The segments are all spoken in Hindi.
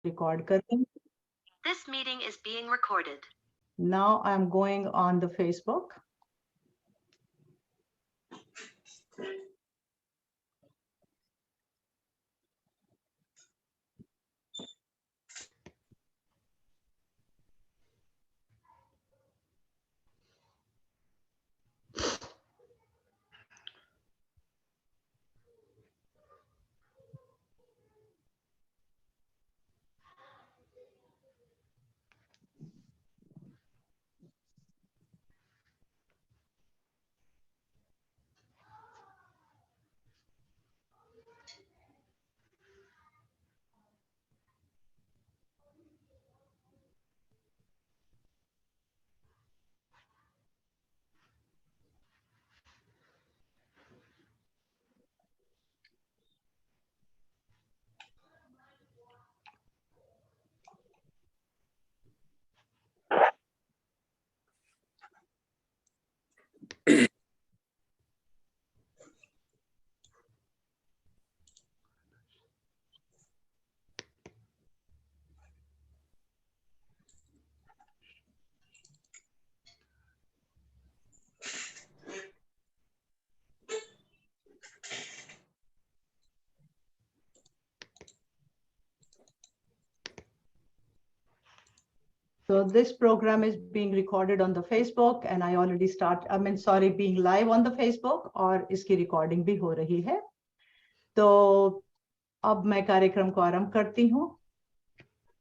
रिकॉर्ड कर रही हूँ। This meeting is being recorded. Now I'm going on the Facebook. So this program is being recorded on the Facebook and I already being live on the Facebook और इसकी रिकॉर्डिंग भी हो रही है। तो अब मैं कार्यक्रम को आरंभ करती हूँ।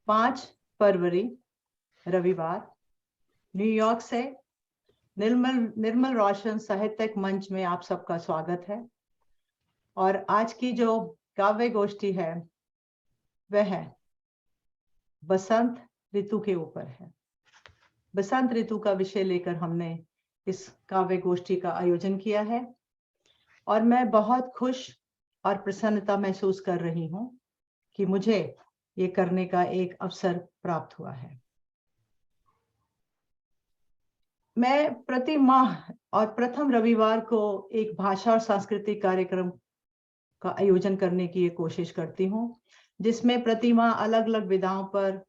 5 फरवरी रविवार न्यूयॉर्क से निर्मल रोशन साहित्यिक मंच में आप सबका स्वागत है। और आज की जो काव्य गोष्ठी है वह है बसंत ऋतु के ऊपर है। बसंत ऋतु का विषय लेकर हमने इस काव्य गोष्ठी का आयोजन किया है और मैं बहुत खुश और प्रसन्नता महसूस कर रही हूं कि मुझे ये करने का एक अवसर प्राप्त हुआ है। मैं प्रति माह और प्रथम रविवार को एक भाषा और सांस्कृतिक कार्यक्रम का आयोजन करने की कोशिश करती हूं, जिसमें प्रति माह अलग अलग विधाओं पर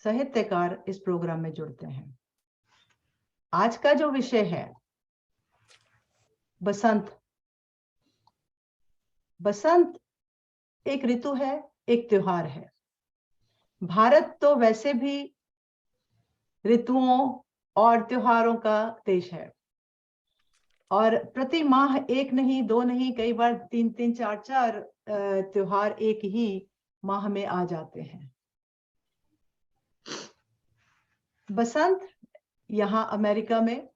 साहित्यकार इस प्रोग्राम में जुड़ते हैं। आज का जो विषय है बसंत। बसंत एक ऋतु है, एक त्योहार है। भारत तो वैसे भी ऋतुओं और त्योहारों का देश है और प्रति माह एक नहीं, दो नहीं, कई बार 3-3, 4-4 त्योहार एक ही माह में आ जाते हैं। बसंत यहाँ अमेरिका में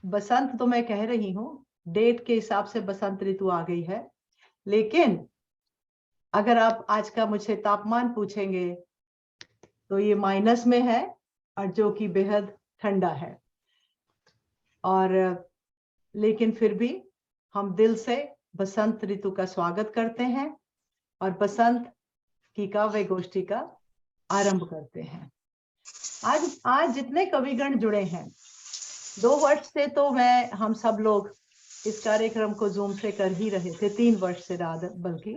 बसंत तो मैं कह रही हूँ, डेट के हिसाब से बसंत ऋतु आ गई है, लेकिन अगर आप आज का मुझे तापमान पूछेंगे तो ये माइनस में है और जो कि बेहद ठंडा है। और लेकिन फिर भी हम दिल से बसंत ऋतु का स्वागत करते हैं और बसंत की काव्य गोष्ठी का आरंभ करते हैं। आज जितने कविगण जुड़े हैं, 2 वर्ष से तो हम सब लोग इस कार्यक्रम को जूम से कर ही रहे थे, 3 वर्ष से ज्यादा बल्कि,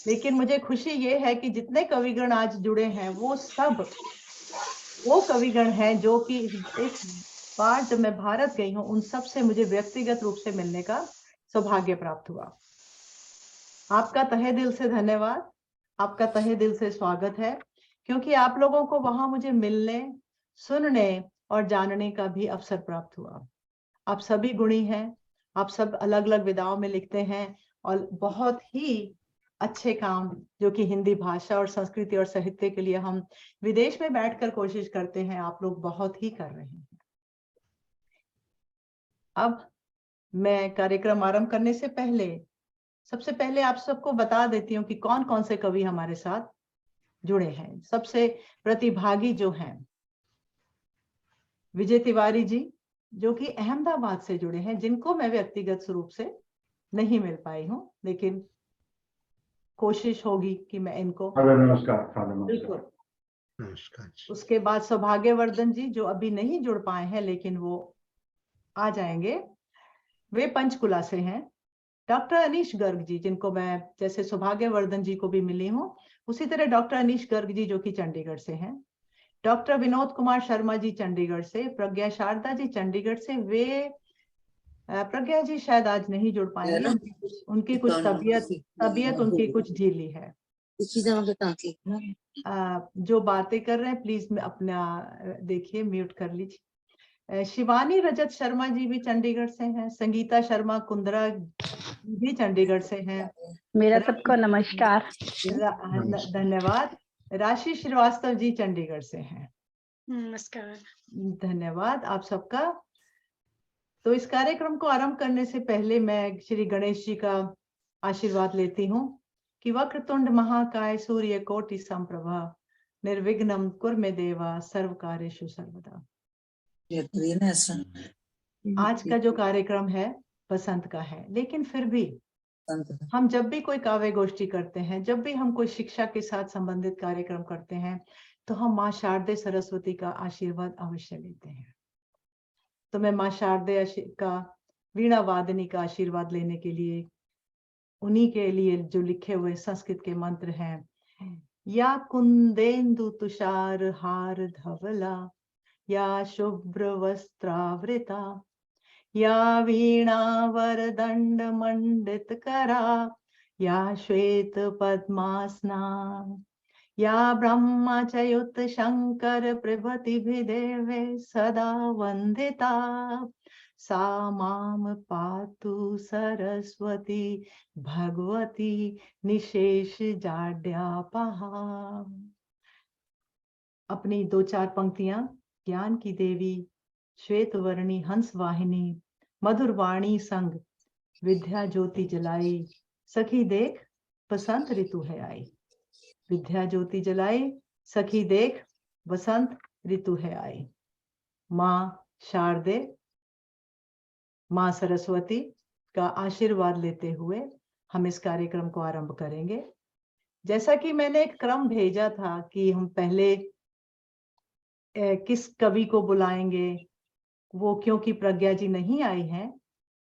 लेकिन मुझे खुशी ये है कि जितने कविगण आज जुड़े हैं वो सब वो कविगण हैं जो कि इस बार जब मैं भारत गई हूँ उन सब से मुझे व्यक्तिगत रूप से मिलने का सौभाग्य प्राप्त हुआ। आपका तहे दिल से धन्यवाद, आपका तहे दिल से स्वागत है, क्योंकि आप लोगों को वहां मुझे मिलने, सुनने और जानने का भी अवसर प्राप्त हुआ। आप सभी गुणी हैं, आप सब अलग अलग विधाओं में लिखते हैं और बहुत ही अच्छे काम जो कि हिंदी भाषा और संस्कृति और साहित्य के लिए हम विदेश में बैठकर कोशिश करते हैं, आप लोग बहुत ही कर रहे हैं। अब मैं कार्यक्रम आरंभ करने से पहले सबसे पहले आप सबको बता देती हूँ कि कौन कौन से कवि हमारे साथ जुड़े हैं। सबसे प्रतिभागी जो हैं विजय तिवारी जी, जो कि अहमदाबाद से जुड़े हैं, जिनको मैं व्यक्तिगत रूप से नहीं मिल पाई हूँ, लेकिन कोशिश होगी कि मैं इनको। नमस्कार। बिल्कुल। उसके बाद सौभाग्यवर्धन जी, जो अभी नहीं जुड़ पाए हैं लेकिन वो आ जाएंगे, वे पंचकुला से हैं। डॉक्टर अनीश गर्ग जी, जिनको मैं जैसे सौभाग्यवर्धन जी को भी मिली हूँ, उसी तरह डॉक्टर अनीश गर्ग जी जो कि चंडीगढ़ से हैं, डॉक्टर विनोद कुमार शर्मा जी चंडीगढ़ से, प्रज्ञा शारदा जी चंडीगढ़ से। वे प्रज्ञा जी शायद आज नहीं जुड़ पाएंगे, उनकी कुछ तबीयत उनकी कुछ ढीली है। जो बातें कर रहे हैं प्लीज अपना देखिए, म्यूट कर लीजिए। शिवानी रजत शर्मा जी भी चंडीगढ़ से हैं, संगीता शर्मा कुंद्रा भी चंडीगढ़ से हैं। मेरा सबको नमस्कार। धन्यवाद। राशि श्रीवास्तव जी चंडीगढ़ से हैं। नमस्कार। धन्यवाद आप सबका। तो इस कार्यक्रम को आरंभ करने से पहले मैं श्री गणेश जी का आशीर्वाद लेती हूँ कि वक्रतुंड महाकाय सूर्य कोटि समप्रभा निर्विघ्नं कुरु देवा सर्व कार्येषु सर्वदा। आज का जो कार्यक्रम है बसंत का है, लेकिन फिर भी हम जब भी कोई काव्य गोष्ठी करते हैं, जब भी हम कोई शिक्षा के साथ संबंधित कार्यक्रम करते हैं, तो हम माँ शारदे सरस्वती का आशीर्वाद अवश्य लेते हैं। तो मैं माँ शारदे का वीणा वादनी का आशीर्वाद लेने के लिए उन्हीं के लिए जो लिखे हुए संस्कृत के मंत्र हैं, या कुंदेन्दु तुषार हार धवला, या शुभ्र वस्त्रावृता, या वीणा वरदंड मंडित करा, या श्वेत पद्मासना, या ब्रह्मचयुत शंकर प्रभृति देवे सदा वंदिता, सा माम पातु सरस्वती भगवती निशेष जाड्यापहा। अपनी दो चार पंक्तियां ज्ञान की देवी श्वेत वर्णी हंस वाहिनी मधुर वाणी संग विद्या ज्योति जलाई, सखी देख बसंत ऋतु है आई। विद्या ज्योति जलाई, सखी देख बसंत ऋतु है आई। माँ शारदे, माँ सरस्वती का आशीर्वाद लेते हुए हम इस कार्यक्रम को आरंभ करेंगे। जैसा कि मैंने एक क्रम भेजा था कि हम पहले किस कवि को बुलाएंगे, वो क्योंकि प्रज्ञा जी नहीं आई हैं,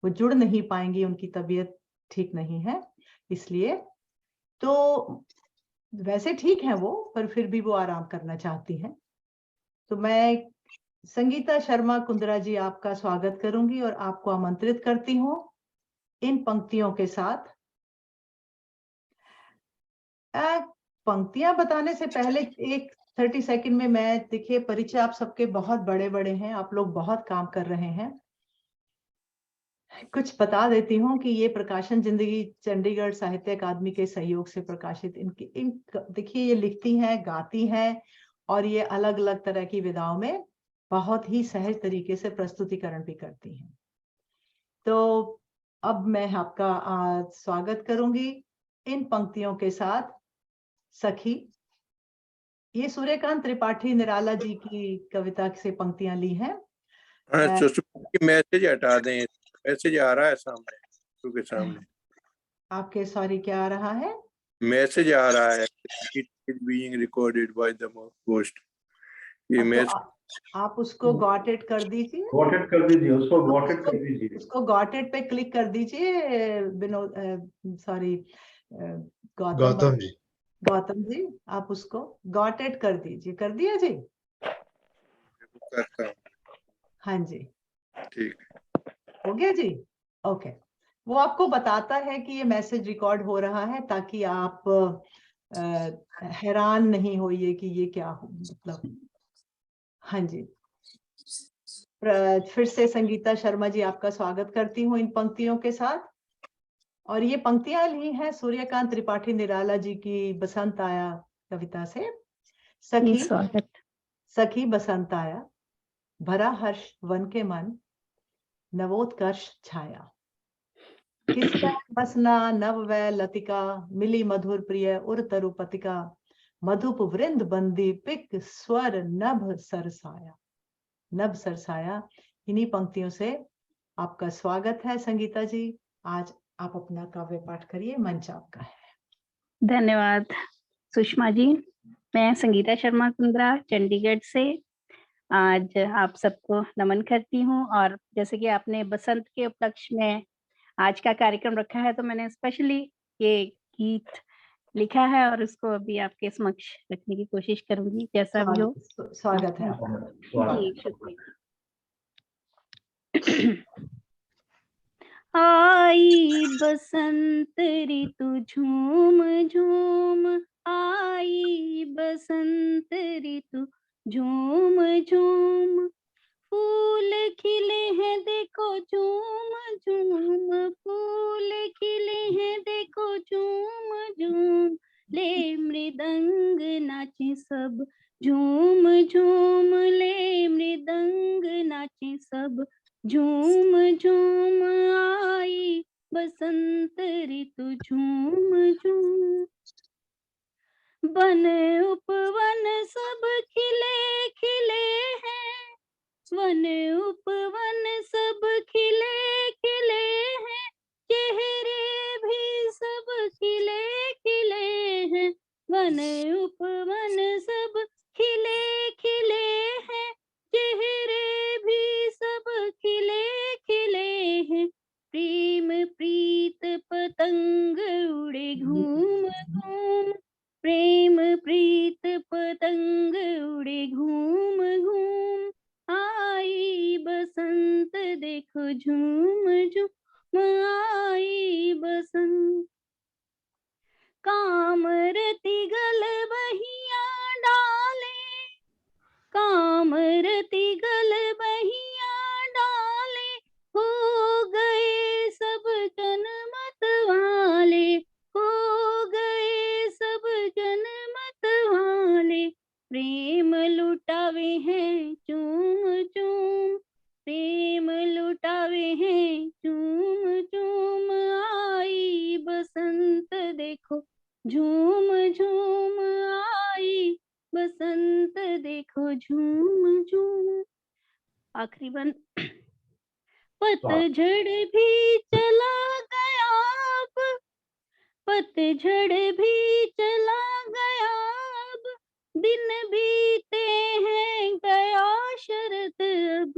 वो जुड़ नहीं पाएंगी, उनकी तबीयत ठीक नहीं है, इसलिए। तो वैसे ठीक है वो, पर फिर भी वो आराम करना चाहती हैं। तो मैं संगीता शर्मा कुंद्रा जी आपका स्वागत करूंगी और आपको आमंत्रित करती हूँ इन पंक्तियों के साथ। पंक्तियां बताने से पहले एक 30 सेकंड में मैं, देखिए परिचय आप सबके बहुत बड़े बड़े हैं, आप लोग बहुत काम कर रहे हैं। कुछ बता देती हूँ कि ये प्रकाशन जिंदगी चंडीगढ़ साहित्य अकादमी के सहयोग से प्रकाशित देखिए ये लिखती हैं, गाती हैं और ये अलग अलग तरह की विधाओं में बहुत ही सहज तरीके से प्रस्तुतिकरण भी करती हैं। तो अब मैं आपका स्वागत करूंगी इन पंक्तियों के साथ। सखी, ये सूर्यकांत त्रिपाठी निराला जी की कविता से पंक्तियां ली हैं। मैसेज हटा दें, मैसेज आ रहा है सामने, के सामने आपके, सॉरी क्या आ रहा है? मैसेज आ रहा है, it is being recorded by the host. ये मैसेज आप उसको गॉट इट कर दीजिए, गॉट इट कर दीजिए, उसको गॉट इट कर दीजिए, उसको गॉट इट पे क्लिक कर दीजिए। विनोद, सॉरी गौतम जी आप उसको गॉट इट कर दीजिए। कर दिया जी? करता हूं। हाँ जी, ठीक हो गया जी, ओके। वो आपको बताता है कि ये मैसेज रिकॉर्ड हो रहा है, ताकि आप हैरान नहीं होइए कि ये क्या हो, मतलब। हाँ जी, फिर से संगीता शर्मा जी आपका स्वागत करती हूँ इन पंक्तियों के साथ। और ये पंक्तियां ली हैं सूर्यकांत त्रिपाठी निराला जी की बसंत आया कविता से। सखी बसंत आया, भरा हर्ष वन के मन, नवोत्कर्ष छाया। किसका बसना नव वै लतिका, मिली मधुर प्रिय उर तरुपतिका, मधुप वृंद बंदी पिक स्वर नभ सरसाया। नभ सरसाया, इन्हीं पंक्तियों से आपका स्वागत है संगीता जी। आज आप अपना काव्य पाठ करिए, मंच आपका है। धन्यवाद सुषमा जी। मैं संगीता शर्मा कुंद्रा चंडीगढ़ से आज आप सबको नमन करती हूँ। और जैसे कि आपने बसंत के उपलक्ष्य में आज का कार्यक्रम रखा है, तो मैंने स्पेशली ये गीत लिखा है और उसको अभी आपके समक्ष रखने की कोशिश करूंगी, जैसा भी हो। स्वागत है आपका। जी, शुक्रिया। आई बसंत ऋतु झूम झूम, आई बसंत ऋतु झूम झूम, फूल खिले हैं देखो झूम झूम, फूल खिले हैं देखो झूम झूम, ले मृदंग नाचे सब झूम झूम, ले मृदंग नाचे सब झूम झूम, आई बसंत ऋतु झूम झूम, वन उपवन सब खिले खिले हैं, वन उपवन सब खिले खिले हैं, चेहरे भी सब खिले खिले हैं, वन उपवन सब खिले खिले हैं, चेहरे भी सब खिले खिले हैं, प्रेम प्रीत पतंग उड़े घूम घूम, प्रेम प्रीत पतंग उड़े घूम घूम, आई बसंत देखो झूम झूम, आई बसंत, कामरती गल बहिया डाले, कामरती गल बहिया डाले, हो गए सब जनमत वाले, हो गए सब जनमत वाले, प्रेम लुटावे हैं चूम चूम, प्रेम लुटावे हैं चूम चूम, आई बसंत देखो झूम झूम, आई बसंत देखो झूम झूम। आखिरी बन, पतझड़ भी चला गया अब, पतझड़ भी चला गया अब, दिन बीते हैं गया शरत अब,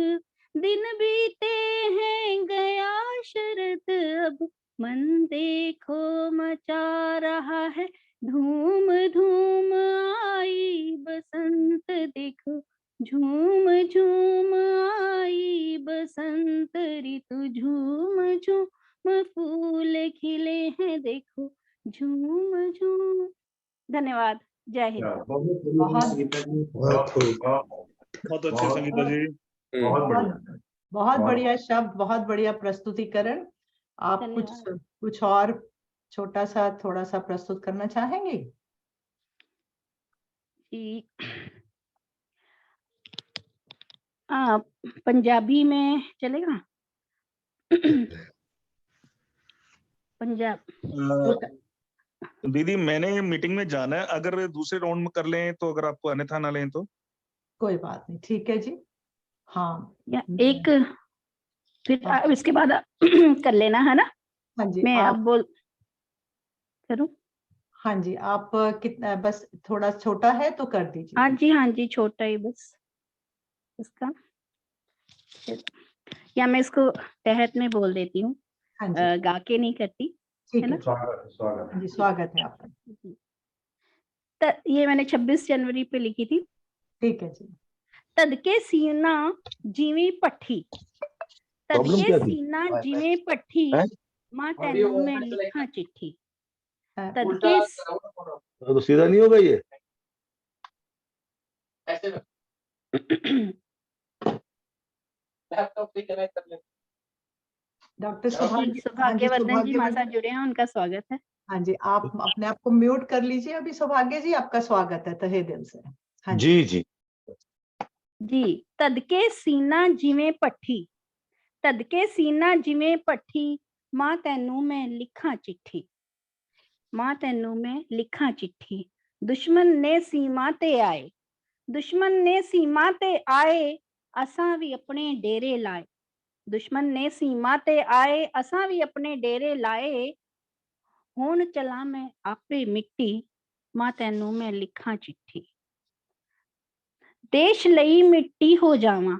दिन बीते हैं गया शरत अब, मन देखो मचा रहा है धूम धूम, आई बसंत देखो झूम झूम, आई बसंत ऋतु झूम झूम, फूल खिले हैं देखो झूम झूम। धन्यवाद। जय हिंद। बहुत अच्छे संगीता जी, बहुत बढ़िया, बहुत बढ़िया शब्द, बहुत बढ़िया प्रस्तुतिकरण। आप कुछ और छोटा सा थोड़ा सा प्रस्तुत करना चाहेंगे? पंजाबी में चलेगा? पंजाब। दीदी मैंने मीटिंग में जाना है, अगर दूसरे राउंड में कर लें तो, अगर आपको अन्यथा ना लें तो कोई बात नहीं, ठीक है जी। हाँ, या एक फिर इसके बाद कर लेना है ना? हाँ जी, मैं अब बोल करूं? हाँ जी, आप कितना, बस थोड़ा छोटा है तो कर दीजिए। हाँ जी, हाँ जी, छोटा ही बस इसका, या मैं इसको तहत में बोल देती हूँ। हाँ जी, गा के नहीं करती, ठीक है ना? जी, स्वागत है आपका। ये मैंने 26 जनवरी पे लिखी थी। ठीक है जी। तदके सीना जिवें पट्ठी, तदके सीना जिवें पट्ठी, मां तैनू मैं लिखा चिट्ठी, तदके तो सीधा नहीं होगा ये। डॉक्टर सौभाग्यवर्धन जी हमारे साथ जुड़े हैं, उनका स्वागत है। हाँ जी, आप अपने आप को म्यूट कर लीजिए अभी। सौभाग्य जी, आपका स्वागत है तहे दिल से। हाँ जी जी जी। तदके सीना जिवें पट्ठी, तदके सीना जिवें पट्ठी, मां तैनू मैं लिखा चिट्ठी, मां तैनू मैं लिखा चिट्ठी, दुश्मन ने सीमा ते आए, दुश्मन ने सीमा ते आए, असां भी अपने डेरे लाए, दुश्मन ने सीमा ते आए, असां भी अपने डेरे लाए, हुण चला मैं आपे मिट्टी, मां तैनू मैं लिखा चिट्ठी, देश लई मिट्टी हो जावां,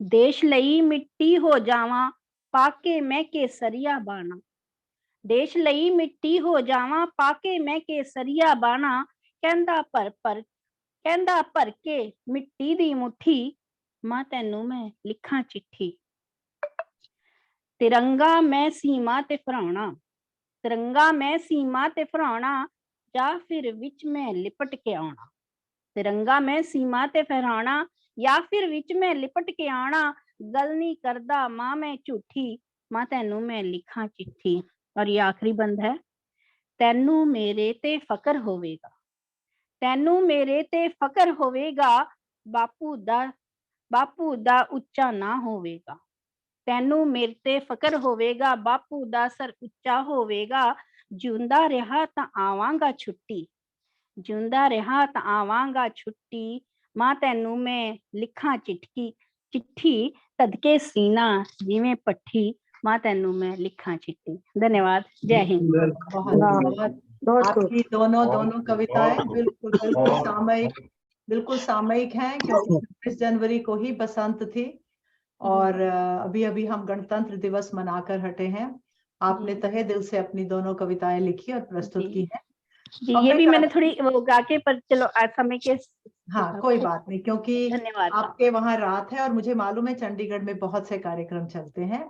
देश लई मिट्टी हो जावां, पाके मैं केसरिया बाना, देश लई मिट्टी हो जावां पाके मैं केसरिया बाणा कहंदा भर के मिट्टी दी मुट्ठी मां तैनू मैं लिखां चिट्ठी तिरंगा मैं सीमा ते फहराउणा तिरंगा मैं सीमा ते फहराउणा या फिर विच मैं लिपट के आउणा तिरंगा मैं सीमा ते फहराउणा या फिर विच मैं लिपट के आना गल नहीं करदा मां मैं झूठी मां तैनू मैं लिखां चिट्ठी। और ये आखिरी बंद है, तैनू मेरे ते फकर होवेगा तैनू मेरे ते फकर होवेगा बापू दा उच्चा ना होवेगा तैनू मेरे ते फकर होवेगा बापू दा सर उच्चा होवेगा जिंदा रहा तां आवांगा छुट्टी जिंदा रहा तां आवांगा छुट्टी मां तैनू मैं लिखां चिट्ठी तदके सीना जिवें पट्ठी मां तैनू मैं लिखां चिट्ठी। धन्यवाद। जय हिंद। बहुत आपकी दोनों कविताएं बिल्कुल सामयिक हैं, क्योंकि 26 जनवरी को ही बसंत थी और अभी अभी हम गणतंत्र दिवस मनाकर हटे हैं। आपने तहे दिल से अपनी दोनों कविताएं लिखी और प्रस्तुत की हैं। जी, ये भी मैंने थोड़ी वो गा के, पर चलो समय के हाँ कोई बात नहीं, क्योंकि धन्यवाद। आपके वहाँ रात है और मुझे मालूम है चंडीगढ़ में बहुत से कार्यक्रम चलते हैं।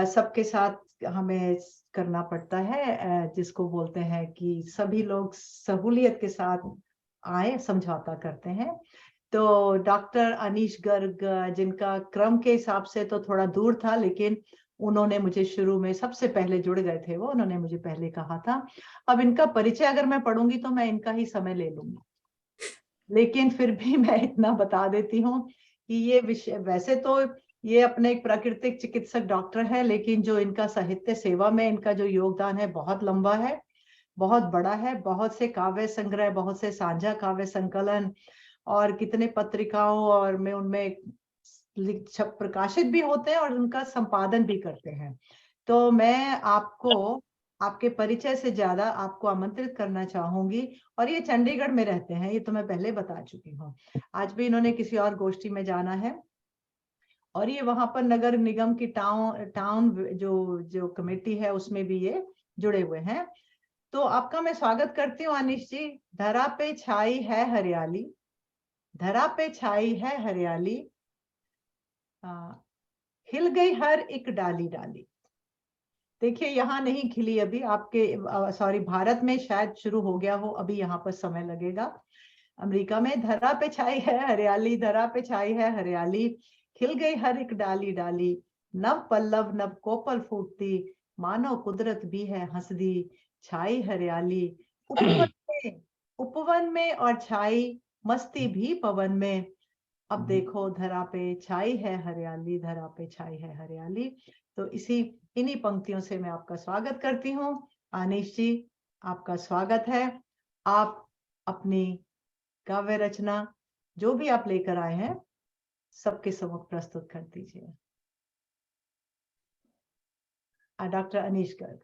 सबके साथ हमें करना पड़ता है, जिसको बोलते हैं कि सभी लोग सहूलियत के साथ आए, समझौता करते हैं। तो डॉक्टर अनीश गर्ग, जिनका क्रम के हिसाब से तो थोड़ा दूर था, लेकिन उन्होंने मुझे शुरू में सबसे पहले जुड़ गए थे, वो उन्होंने मुझे पहले कहा था। अब इनका परिचय अगर मैं पढ़ूंगी तो मैं इनका ही समय ले लूंगी, लेकिन फिर भी मैं इतना बता देती हूँ कि ये विषय, वैसे तो ये अपने एक प्राकृतिक चिकित्सक डॉक्टर है, लेकिन जो इनका साहित्य सेवा में इनका जो योगदान है बहुत लंबा है, बहुत बड़ा है। बहुत से काव्य संग्रह, बहुत से साझा काव्य संकलन और कितने पत्रिकाओं और में उनमें प्रकाशित भी होते हैं और उनका संपादन भी करते हैं। तो मैं आपको आपके परिचय से ज्यादा आपको आमंत्रित करना चाहूंगी। और ये चंडीगढ़ में रहते हैं, ये तो मैं पहले बता चुकी हूँ। आज भी इन्होंने किसी और गोष्ठी में जाना है और ये वहां पर नगर निगम की टाउन जो कमेटी है उसमें भी ये जुड़े हुए हैं। तो आपका मैं स्वागत करती हूँ अनीश जी। धरा पे छाई है हरियाली, धरा पे छाई है हरियाली, हिल गई हर एक डाली डाली। देखिए यहाँ नहीं खिली अभी, आपके सॉरी भारत में शायद शुरू हो गया हो, अभी यहाँ पर समय लगेगा। अमेरिका में धरा पे छाई है हरियाली, धरा पे छाई है हरियाली, खिल गई हर एक डाली डाली, नव पल्लव नव कोपल फूटती, मानो कुदरत भी है हंसदी, छाई हरियाली उपवन में और छाई मस्ती भी पवन में। अब देखो धरा पे छाई है हरियाली, धरा पे छाई है हरियाली। तो इन्हीं पंक्तियों से मैं आपका स्वागत करती हूँ। अनीश जी, आपका स्वागत है। आप अपनी काव्य रचना जो भी आप लेकर आए हैं सबके सम्मुख प्रस्तुत कर दीजिए। डॉक्टर अनीश गर्ग।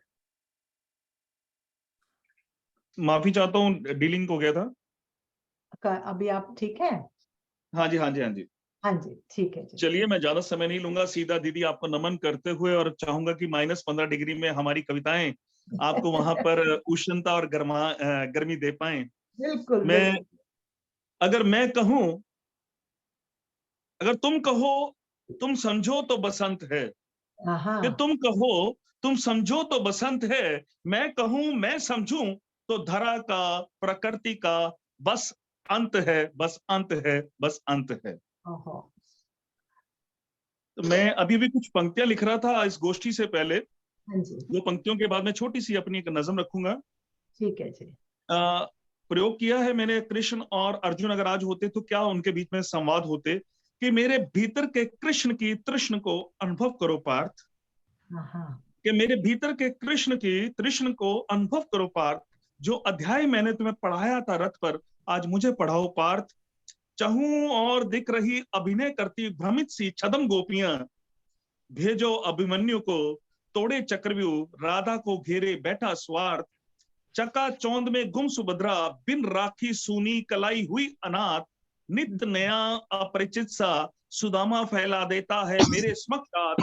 माफी चाहता हूँ, डीलिंग हो गया था। अभी आप ठीक है? हाँ जी, हाँ जी, हाँ जी, हाँ जी, ठीक है जी। चलिए, मैं ज्यादा समय नहीं लूंगा, सीधा दीदी आपको नमन करते हुए और चाहूंगा कि -15 डिग्री में हमारी कविताएं आपको वहां पर उष्णता और गर्मी दे पाए। बिल्कुल। अगर मैं कहूं, अगर तुम कहो तुम समझो तो बसंत है, कि तुम कहो तुम समझो तो बसंत है, मैं कहूं मैं समझूं तो धरा का प्रकृति का बस अंत है, बस अंत है, बस अंत है। तो मैं अभी भी कुछ पंक्तियां लिख रहा था इस गोष्ठी से पहले। वो पंक्तियों के बाद मैं छोटी सी अपनी एक नज़म रखूंगा। ठीक है जी। प्रयोग किया है मैंने, कृष्ण और अर्जुन अगर आज होते तो क्या उनके बीच में संवाद होते कि मेरे भीतर के कृष्ण की तृष्ण को अनुभव करो पार्थ, कि मेरे भीतर के कृष्ण की तृष्ण को अनुभव करो पार्थ, जो अध्याय मैंने तुम्हें पढ़ाया था रथ पर आज मुझे पढ़ाओ पार्थ। चहूं और दिख रही अभिनय करती भ्रमित सी छदम गोपियां, भेजो अभिमन्यु को तोड़े चक्रव्यूह, राधा को घेरे बैठा स्वार्थ, चका चौंद में गुम सुभद्रा, बिन राखी सूनी कलाई हुई अनाथ, नित्य नया अपरिचित सा सुदामा फैला देता है मेरे समक्षात।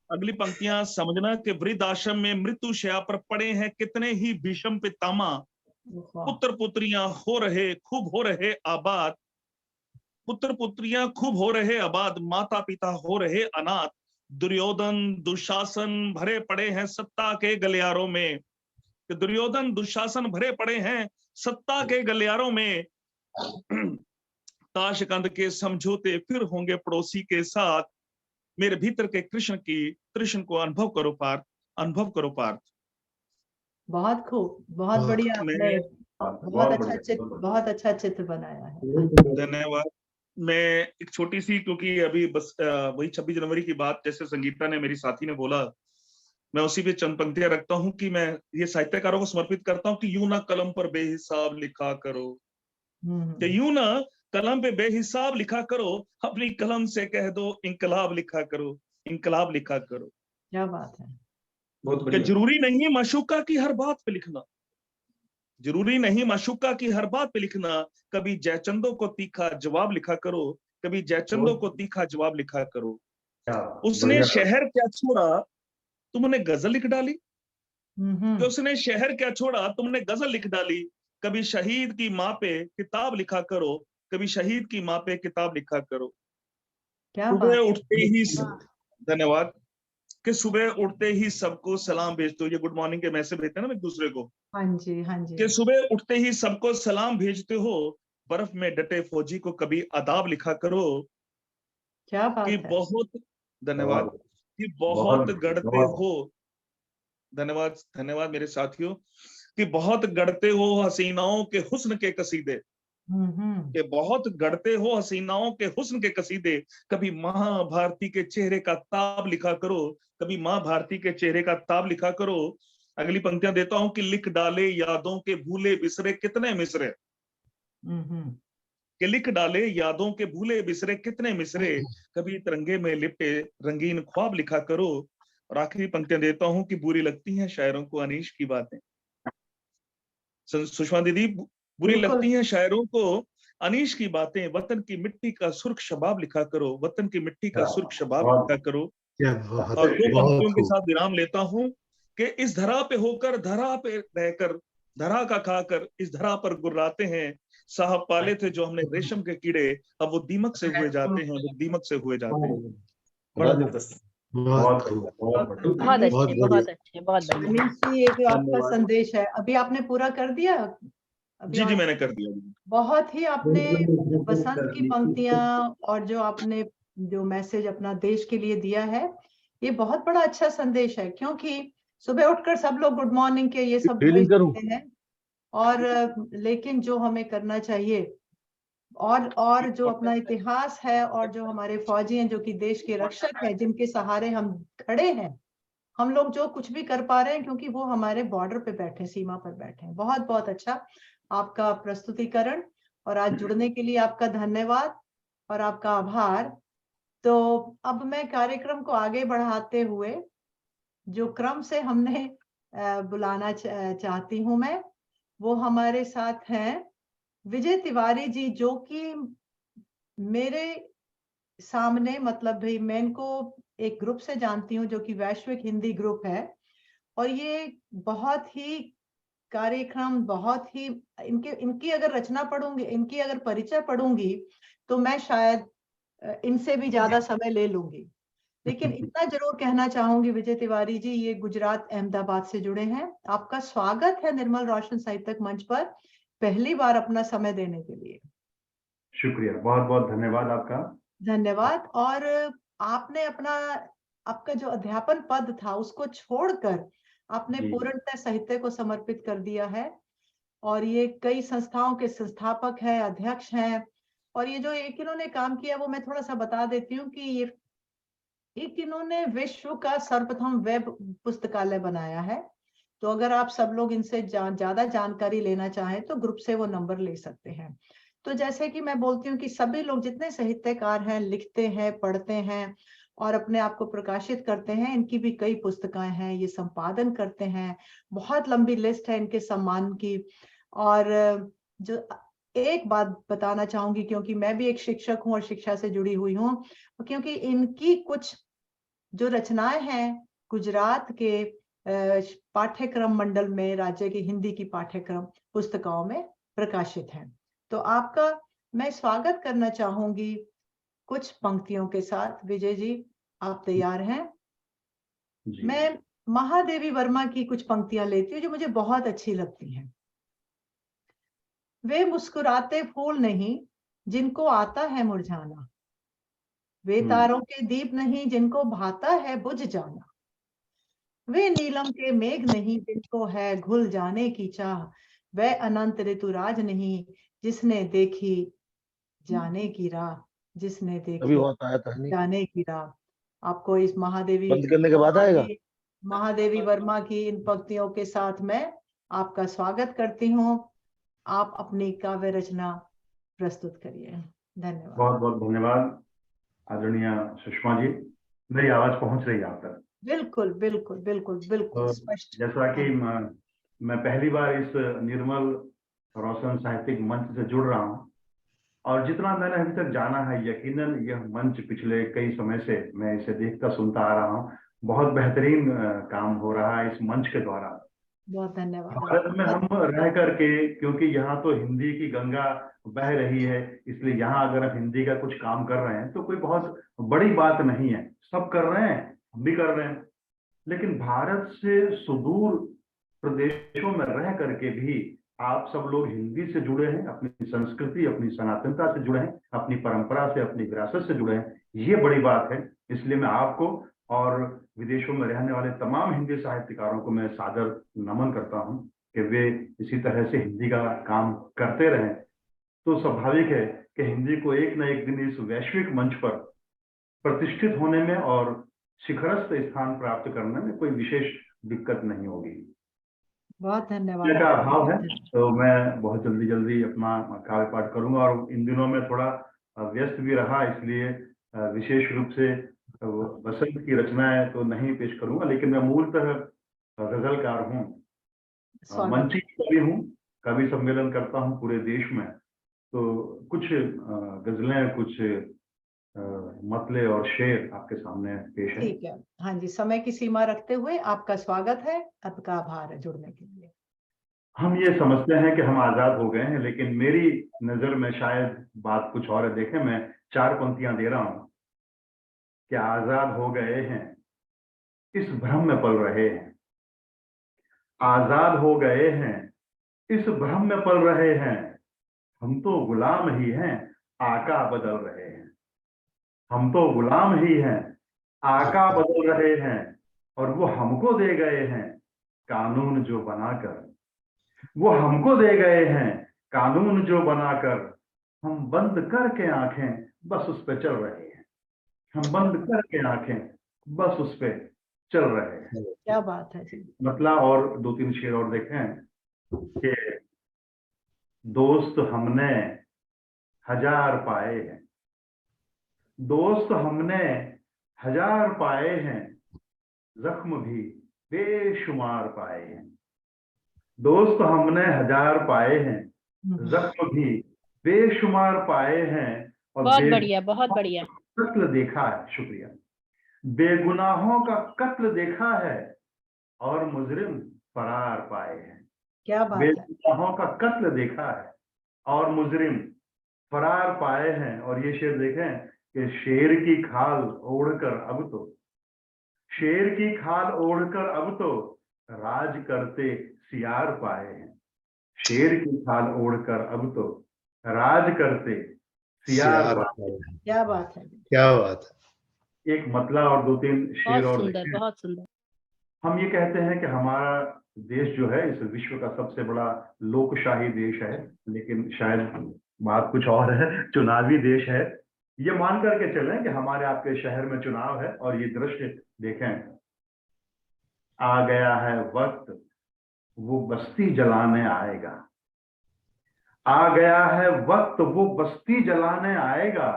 अगली पंक्तियां समझना कि वृद्ध आश्रम में मृत्यु शैया पर पड़े हैं कितने ही भीषम पितामा, पुत्र पुत्रियां खूब हो रहे आबाद, पुत्र पुत्रियां खूब हो रहे आबाद, माता पिता हो रहे अनाथ, दुर्योधन दुशासन भरे पड़े हैं सत्ता के गलियारों में, कि दुर्योधन दुशासन भरे पड़े हैं सत्ता के गलियारों में, ताशकंद के समझौते फिर होंगे पड़ोसी के साथ, मेरे भीतर के कृष्ण को अनुभव करो पार्थ। बहुत खूब, बहुत बढ़िया आपने बहुत अच्छा चित्र बनाया है। धन्यवाद। मैं एक छोटी सी, क्योंकि अभी बस वही 26 जनवरी की बात जैसे संगीता ने, मेरी साथी ने बोला, मैं उसी पे चंद पंक्तियां रखता हूँ कि मैं ये साहित्यकारों को समर्पित करता हूँ कि यूं ना कलम पर बेहिसाब लिखा करो, कि यूं ना कलम पे बेहिसाब लिखा करो, अपनी कलम से कह दो इंकलाब लिखा करो, इंकलाब लिखा करो। क्या बात है। कि जरूरी नहीं माशूका की हर बात पे लिखना, जरूरी नहीं माशूका की हर बात पे लिखना, कभी जयचंदों को तीखा जवाब लिखा करो, कभी जयचंदों को तीखा जवाब लिखा करो। उसने शहर क्या छोड़ा तुमने गजल लिख डाली, कि उसने शहर क्या छोड़ा तुमने गजल लिख डाली, कभी शहीद की माँ पे किताब लिखा करो, कभी शहीद की माँ पे किताब लिखा करो। क्या सुबह बात उठते ही धन्यवाद, कि सुबह उठते ही सबको सलाम भेज दो, ये गुड मॉर्निंग के मैसेज भेजते हैं ना एक दूसरे को, हाँ जी, हाँ जी। कि सुबह उठते ही सबको सलाम भेजते हो, बर्फ में डटे फौजी को कभी आदाब लिखा करो। क्या बात कि है। बहुत धन्यवाद, कि बहुत गढ़ते हो, धन्यवाद धन्यवाद मेरे साथियों, कि बहुत गढ़ते हो हसीनाओं के हुस्न के कसीदे, कि बहुत गढ़ते हो हसीनाओं के हुस्न के कसीदे, कभी माँ भारती के चेहरे का ताब लिखा करो, कभी माँ भारती के चेहरे का ताब लिखा करो। अगली पंक्तियां देता हूं कि लिख डाले यादों के भूले बिसरे कितने मिसरे, कि लिख डाले यादों के भूले बिसरे कितने मिसरे, कभी तिरंगे में लिपटे रंगीन ख्वाब लिखा करो। और आखिरी पंक्तियां देता हूं कि बुरी लगती हैं शायरों को अनीश की बातें, सुषमा दीदी, बुरी लगती हैं शायरों को अनीश की बातें, वतन की मिट्टी का सुर्ख शबाब लिखा करो, वतन की मिट्टी का सुर्ख शबाब लिखा करो। और दो पंक्तियों के साथ विराम लेता हूं कि इस धरा पे होकर धरा पे रहकर धरा का खाकर इस धरा पर गुर्राते हैं, साहब पाले थे जो हमने रेशम के कीड़े, अब वो दीमक से हुए जाते हैं, वो दीमक से हुए जाते हैं। बड़ा जबरदस्त। बहुत अच्छे, बहुत अच्छे, बहुत बढ़िया। अनीश जी, ये जो आपका संदेश है अभी आपने पूरा कर दिया? जी जी मैंने कर दिया। बहुत ही आपने बसंत की पंक्तियां और जो आपने जो मैसेज अपना देश के लिए दिया है, ये बहुत बड़ा अच्छा संदेश है, क्योंकि सुबह उठकर सब लोग गुड मॉर्निंग के ये सब बोलते हैं, और लेकिन जो हमें करना चाहिए, और जो अपना इतिहास है, और जो हमारे फौजी हैं जो कि देश के रक्षक हैं, जिनके सहारे हम खड़े हैं, हम लोग जो कुछ भी कर पा रहे हैं क्योंकि वो हमारे बॉर्डर पे बैठे, सीमा पर बैठे हैं। बहुत बहुत अच्छा आपका प्रस्तुतिकरण, और आज जुड़ने के लिए आपका धन्यवाद और आपका आभार। तो अब मैं कार्यक्रम को आगे बढ़ाते हुए जो क्रम से हमने बुलाना चाहती हूँ मैं, वो हमारे साथ हैं विजय तिवारी जी, जो कि मेरे सामने, मतलब भाई मैं इनको एक ग्रुप से जानती हूँ जो कि वैश्विक हिंदी ग्रुप है, और ये बहुत ही कार्यक्रम, बहुत ही इनकी अगर रचना पढ़ूंगी, इनकी अगर परिचय पढ़ूंगी, तो मैं शायद इनसे भी ज्यादा समय ले लूंगी। लेकिन इतना जरूर कहना चाहूंगी, विजय तिवारी जी ये गुजरात अहमदाबाद से जुड़े हैं। आपका स्वागत है निर्मल रोशन साहित्यक मंच पर, पहली बार अपना समय देने के लिए शुक्रिया, बहुत बहुत धन्यवाद आपका। धन्यवाद। और आपने आपका जो अध्यापन पद था उसको छोड़कर आपने पूर्णतः साहित्य को समर्पित कर दिया है, और ये कई संस्थाओं के संस्थापक हैं, अध्यक्ष हैं। और ये जो एक इन्होंने काम किया वो मैं थोड़ा सा बता देती हूँ कि ये एक इन्होंने विश्व का सर्वप्रथम वेब पुस्तकालय बनाया है। तो अगर आप सब लोग इनसे ज्यादा जानकारी लेना चाहें तो ग्रुप से वो नंबर ले सकते हैं। तो जैसे कि मैं बोलती हूँ कि सभी लोग जितने साहित्यकार हैं, लिखते हैं, पढ़ते हैं और अपने आप को प्रकाशित करते हैं, इनकी भी कई पुस्तकें हैं, ये संपादन करते हैं, बहुत लंबी लिस्ट है इनके सम्मान की। और जो एक बात बताना चाहूंगी, क्योंकि मैं भी एक शिक्षक हूँ और शिक्षा से जुड़ी हुई हूँ, क्योंकि इनकी कुछ जो रचनाएं हैं गुजरात के पाठ्यक्रम मंडल में राज्य की हिंदी की पाठ्यक्रम पुस्तिकाओं में प्रकाशित हैं। तो आपका मैं स्वागत करना चाहूंगी कुछ पंक्तियों के साथ। विजय जी, आप तैयार हैं? जी। मैं महादेवी वर्मा की कुछ पंक्तियां लेती हूँ जो मुझे बहुत अच्छी लगती हैं। वे मुस्कुराते फूल नहीं जिनको आता है मुरझाना, वे तारों के दीप नहीं जिनको भाता है बुझ जाना, वे नीलम के मेघ नहीं जिनको है घुल जाने की चाह, वह अनंत ऋतुराज नहीं जिसने देखी जाने की राह, जिसने अभी देखी बहुत आया था नहीं, जाने की राह। आपको इस महादेवी बंद करने के बाद आएगा। महादेवी वर्मा की इन पंक्तियों के साथ मैं आपका स्वागत करती हूँ। आप अपनी काव्य रचना प्रस्तुत करिए। धन्यवाद। बहुत बहुत धन्यवाद आदरणीय सुषमा जी। मेरी आवाज पहुंच रही है आप तक? बिल्कुल बिल्कुल बिल्कुल बिल्कुल तो स्पष्ट। जैसा कि मैं पहली बार इस निर्मल रोशन साहित्यिक मंच से जुड़ रहा हूं, और जितना मैंने अभी तक जाना है, यकीनन यह मंच पिछले कई समय से मैं इसे देखता सुनता आ रहा हूं। बहुत बेहतरीन काम हो रहा है इस मंच के द्वारा। बहुत धन्यवाद। भारत में हम रह करके, क्योंकि यहाँ तो हिंदी की गंगा बह रही है, इसलिए यहाँ अगर हम हिंदी का कुछ काम कर रहे हैं तो कोई बहुत बड़ी बात नहीं है। सब कर रहे हैं, हम भी कर रहे हैं। लेकिन भारत से सुदूर प्रदेशों में रह करके भी आप सब लोग हिंदी से जुड़े हैं, अपनी संस्कृति, अपनी सनातनता से जुड़े हैं, अपनी परंपरा से, अपनी विरासत से जुड़े हैं। ये बड़ी बात है। इसलिए मैं आपको और विदेशों में रहने वाले तमाम हिंदी साहित्यकारों को मैं सादर नमन करता हूं कि वे इसी तरह से हिंदी का काम करते रहें। तो स्वाभाविक है कि हिंदी को एक न एक दिन इस वैश्विक मंच पर प्रतिष्ठित होने में और शिखरस्थ स्थान प्राप्त करने में कोई विशेष दिक्कत नहीं होगी। बहुत धन्यवाद। का अभाव है, तो मैं बहुत जल्दी अपना काव्य पाठ करूंगा, और इन दिनों में थोड़ा व्यस्त भी रहा, इसलिए विशेष रूप से बसंत की रचनाएं तो नहीं पेश करूंगा, लेकिन मैं मूलतः गजलकार हूँ, मंची कवि हूँ, कवि सम्मेलन करता हूँ पूरे देश में। तो कुछ गजलें, कुछ मतले और शेर आपके सामने पेश है। ठीक है। हाँ जी, समय की सीमा रखते हुए आपका स्वागत है, आपका आभार है जुड़ने के लिए। हम ये समझते हैं कि हम आजाद हो गए हैं, लेकिन मेरी नजर में शायद बात कुछ और है। देखें, मैं 4 पंक्तियां दे रहा हूं कि आजाद हो गए हैं, इस भ्रम में पल रहे हैं। आजाद हो गए हैं, इस भ्रम में पल रहे हैं। हम तो गुलाम ही हैं, आका बदल रहे हैं। हम तो गुलाम ही हैं, आका बदल रहे हैं, और वो हमको दे गए हैं कानून जो बनाकर। वो हमको दे गए हैं कानून जो बनाकर। हम बंद करके आंखें बस उस पे चल रहे हैं। हम बंद करके आंखें बस उस पे चल रहे हैं। क्या बात है जी। मतलब और 2-3 शेर और देखें कि दोस्त हमने 1000 पाए हैं, दोस्त हमने 1000 पाए हैं, जख्म भी बेशुमार पाए हैं। दोस्त हमने 1000 पाए हैं, जख्म भी बेशुमार पाए हैं, और बहुत बढ़िया, बहुत बढ़िया। कत्ल देखा है। शुक्रिया। बेगुनाहों का कत्ल देखा है और मुजरिम फरार पाए हैं। क्या बात है। बेगुनाहों का कत्ल देखा है और मुजरिम फरार पाए हैं। और ये शेर देखें कि शेर की खाल ओढ़कर अब तो, शेर की खाल ओढ़कर अब तो राज करते सियार पाए हैं। शेर की खाल ओढ़कर अब तो राज करते सियार पाए हैं। क्या बात है। क्या बात है। एक मतला और 2-3 शेर बहुत और सुंदर, देखें। बहुत सुंदर। हम ये कहते हैं कि हमारा देश जो है इस विश्व का सबसे बड़ा लोकशाही देश है, लेकिन शायद बात कुछ और है, चुनावी देश है। ये मान करके चलें कि हमारे आपके शहर में चुनाव है, और ये दृश्य देखें। आ गया है वक्त, वो बस्ती जलाने आएगा। आ गया है वक्त, वो बस्ती जलाने आएगा।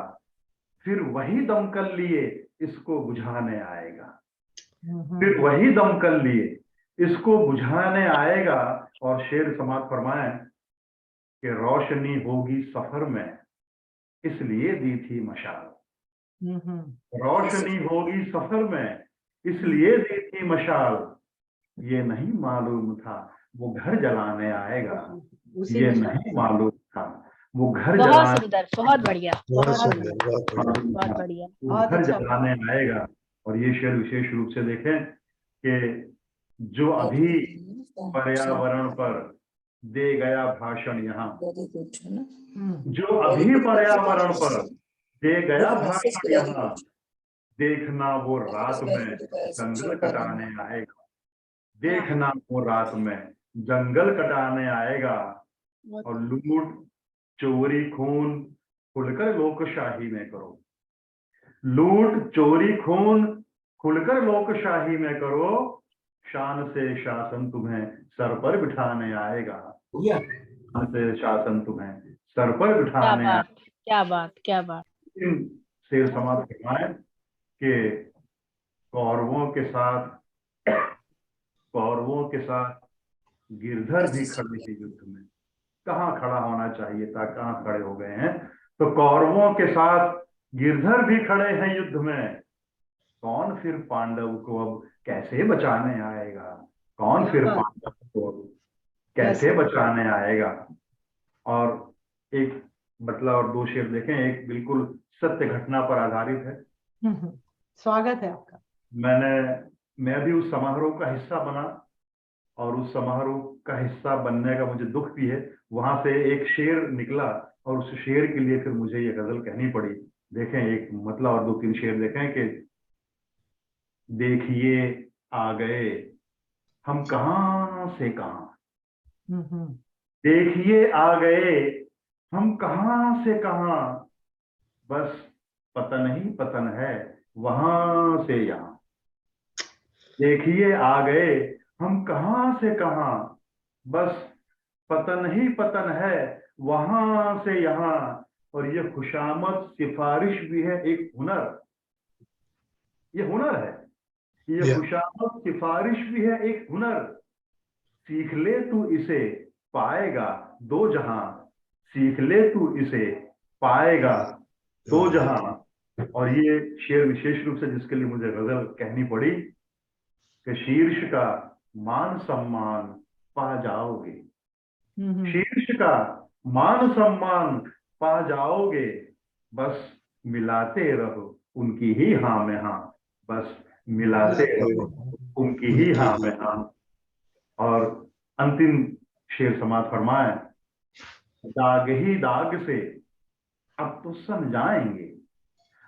फिर वही दमकल लिए इसको बुझाने आएगा। फिर वही दमकल लिए इसको बुझाने आएगा। और शेर समाप्त फरमाए कि रोशनी होगी सफर में, इसलिए दी थी मशाल। रोशनी होगी सफर में, इसलिए दी थी मशाल, ये नहीं मालूम था वो घर जलाने आएगा। उसी ये में नहीं मालूम था वो घर बहुत जलाने सुंदर, बहुत बढ़िया, बहुत बहुत सुंदर, बढ़िया, बहुत बढ़िया। मालूम बहुत था बढ़िया। वो बहुत घर अच्छा। जलाने आएगा। और ये शेर विशेष रूप से देखें कि जो अभी पर्यावरण पर दे गया भाषण यहाँ, जो अभी पर्यावरण पर दे गया भाषण यहाँ, देखना वो रात में जंगल कटाने आएगा। देखना वो रात में जंगल कटाने आएगा। और लूट चोरी खून खुलकर लोकशाही में करो। लूट चोरी खून खुलकर लोकशाही में करो। शान से शासन तुम्हें सर पर बिठाने आएगा। शान से शासन तुम्हें सर पर क्या बिठाने आएगा। बात, क्या बात, क्या बात। शेर समाप्त फरमाए कि कौरवों के साथ गिरधर भी खड़े थे युद्ध में। कहाँ खड़ा होना चाहिए था, कहाँ खड़े हो गए हैं। तो कौरवों के साथ गिरधर भी खड़े हैं युद्ध में। कौन फिर पांडव को अब कैसे बचाने आएगा। कौन फिर पांडव को अब कैसे बचाने आएगा। और एक मतलब और दो शेर देखें, एक बिल्कुल सत्य घटना पर आधारित है। स्वागत है आपका। मैं भी उस समारोह का हिस्सा बना और उस समारोह का हिस्सा बनने का मुझे दुख भी है। वहां से एक शेर निकला और उस शेर के लिए फिर मुझे ये गजल कहनी पड़ी। देखें एक मतलब और दो तीन शेर देखें कि देखिए आ गए हम कहां से कहां। देखिए आ गए हम कहां से कहां, बस पतन ही पतन है वहां से यहां। देखिए आ गए हम कहां से कहां, बस पतन ही पतन है वहां से यहां। और ये खुशामद सिफारिश भी है एक हुनर। ये हुनर है। ये खुशामद सिफारिश भी है एक हुनर। सीख ले तू इसे पाएगा दो जहां। सीख ले तू इसे पाएगा दो जहां। और ये शेर विशेष रूप से जिसके लिए मुझे गजल कहनी पड़ी कि शीर्ष का मान सम्मान पा जाओगे। शीर्ष का मान सम्मान पा जाओगे, बस मिलाते रहो उनकी ही हाँ में हाँ। बस मिलाते रहो उनकी ही हाँ में हाँ। और अंतिम शेर समाप्त फरमाए, दाग ही दाग से अब तो सन जाएंगे।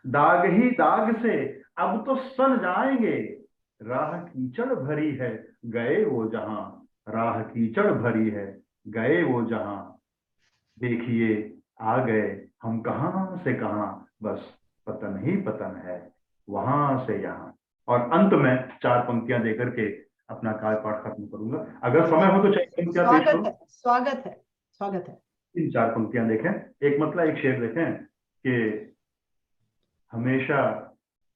दाग ही दाग से अब तो सन जाएंगे। राह कीचड़ भरी है गए वो जहां। राह कीचड़ भरी है गए वो जहां। देखिए आ गए हम कहां से कहां, बस पतन ही पतन है वहां से यहां। और अंत में चार पंक्तियां देकर के अपना कार्यपाठ खत्म करूंगा। अगर समय हो तो चार पंक्तियां पेश करूं। स्वागत है, स्वागत है। इन चार पंक्तियां देखें। एक मतलब एक शेर देखें कि हमेशा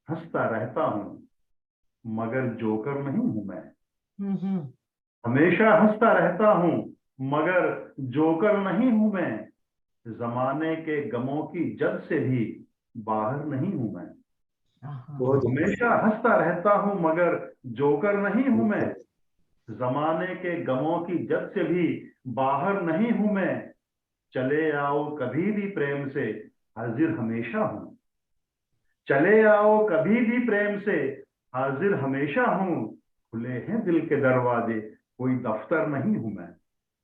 हंसता रहता हूं मगर जोकर नहीं हूं मैं। हमेशा हंसता रहता हूं मगर जोकर नहीं हूं मैं। जमाने के गमों की जद से भी बाहर नहीं हूं मैं। हमेशा हंसता रहता हूं मगर जोकर नहीं हूं मैं। जमाने के गमों की जद से भी बाहर नहीं हूं मैं। चले आओ कभी भी प्रेम से हाजिर हमेशा हूं। चले आओ कभी भी प्रेम से हाजिर हमेशा हूं। खुले हैं दिल के दरवाजे कोई दफ्तर नहीं हूं मैं।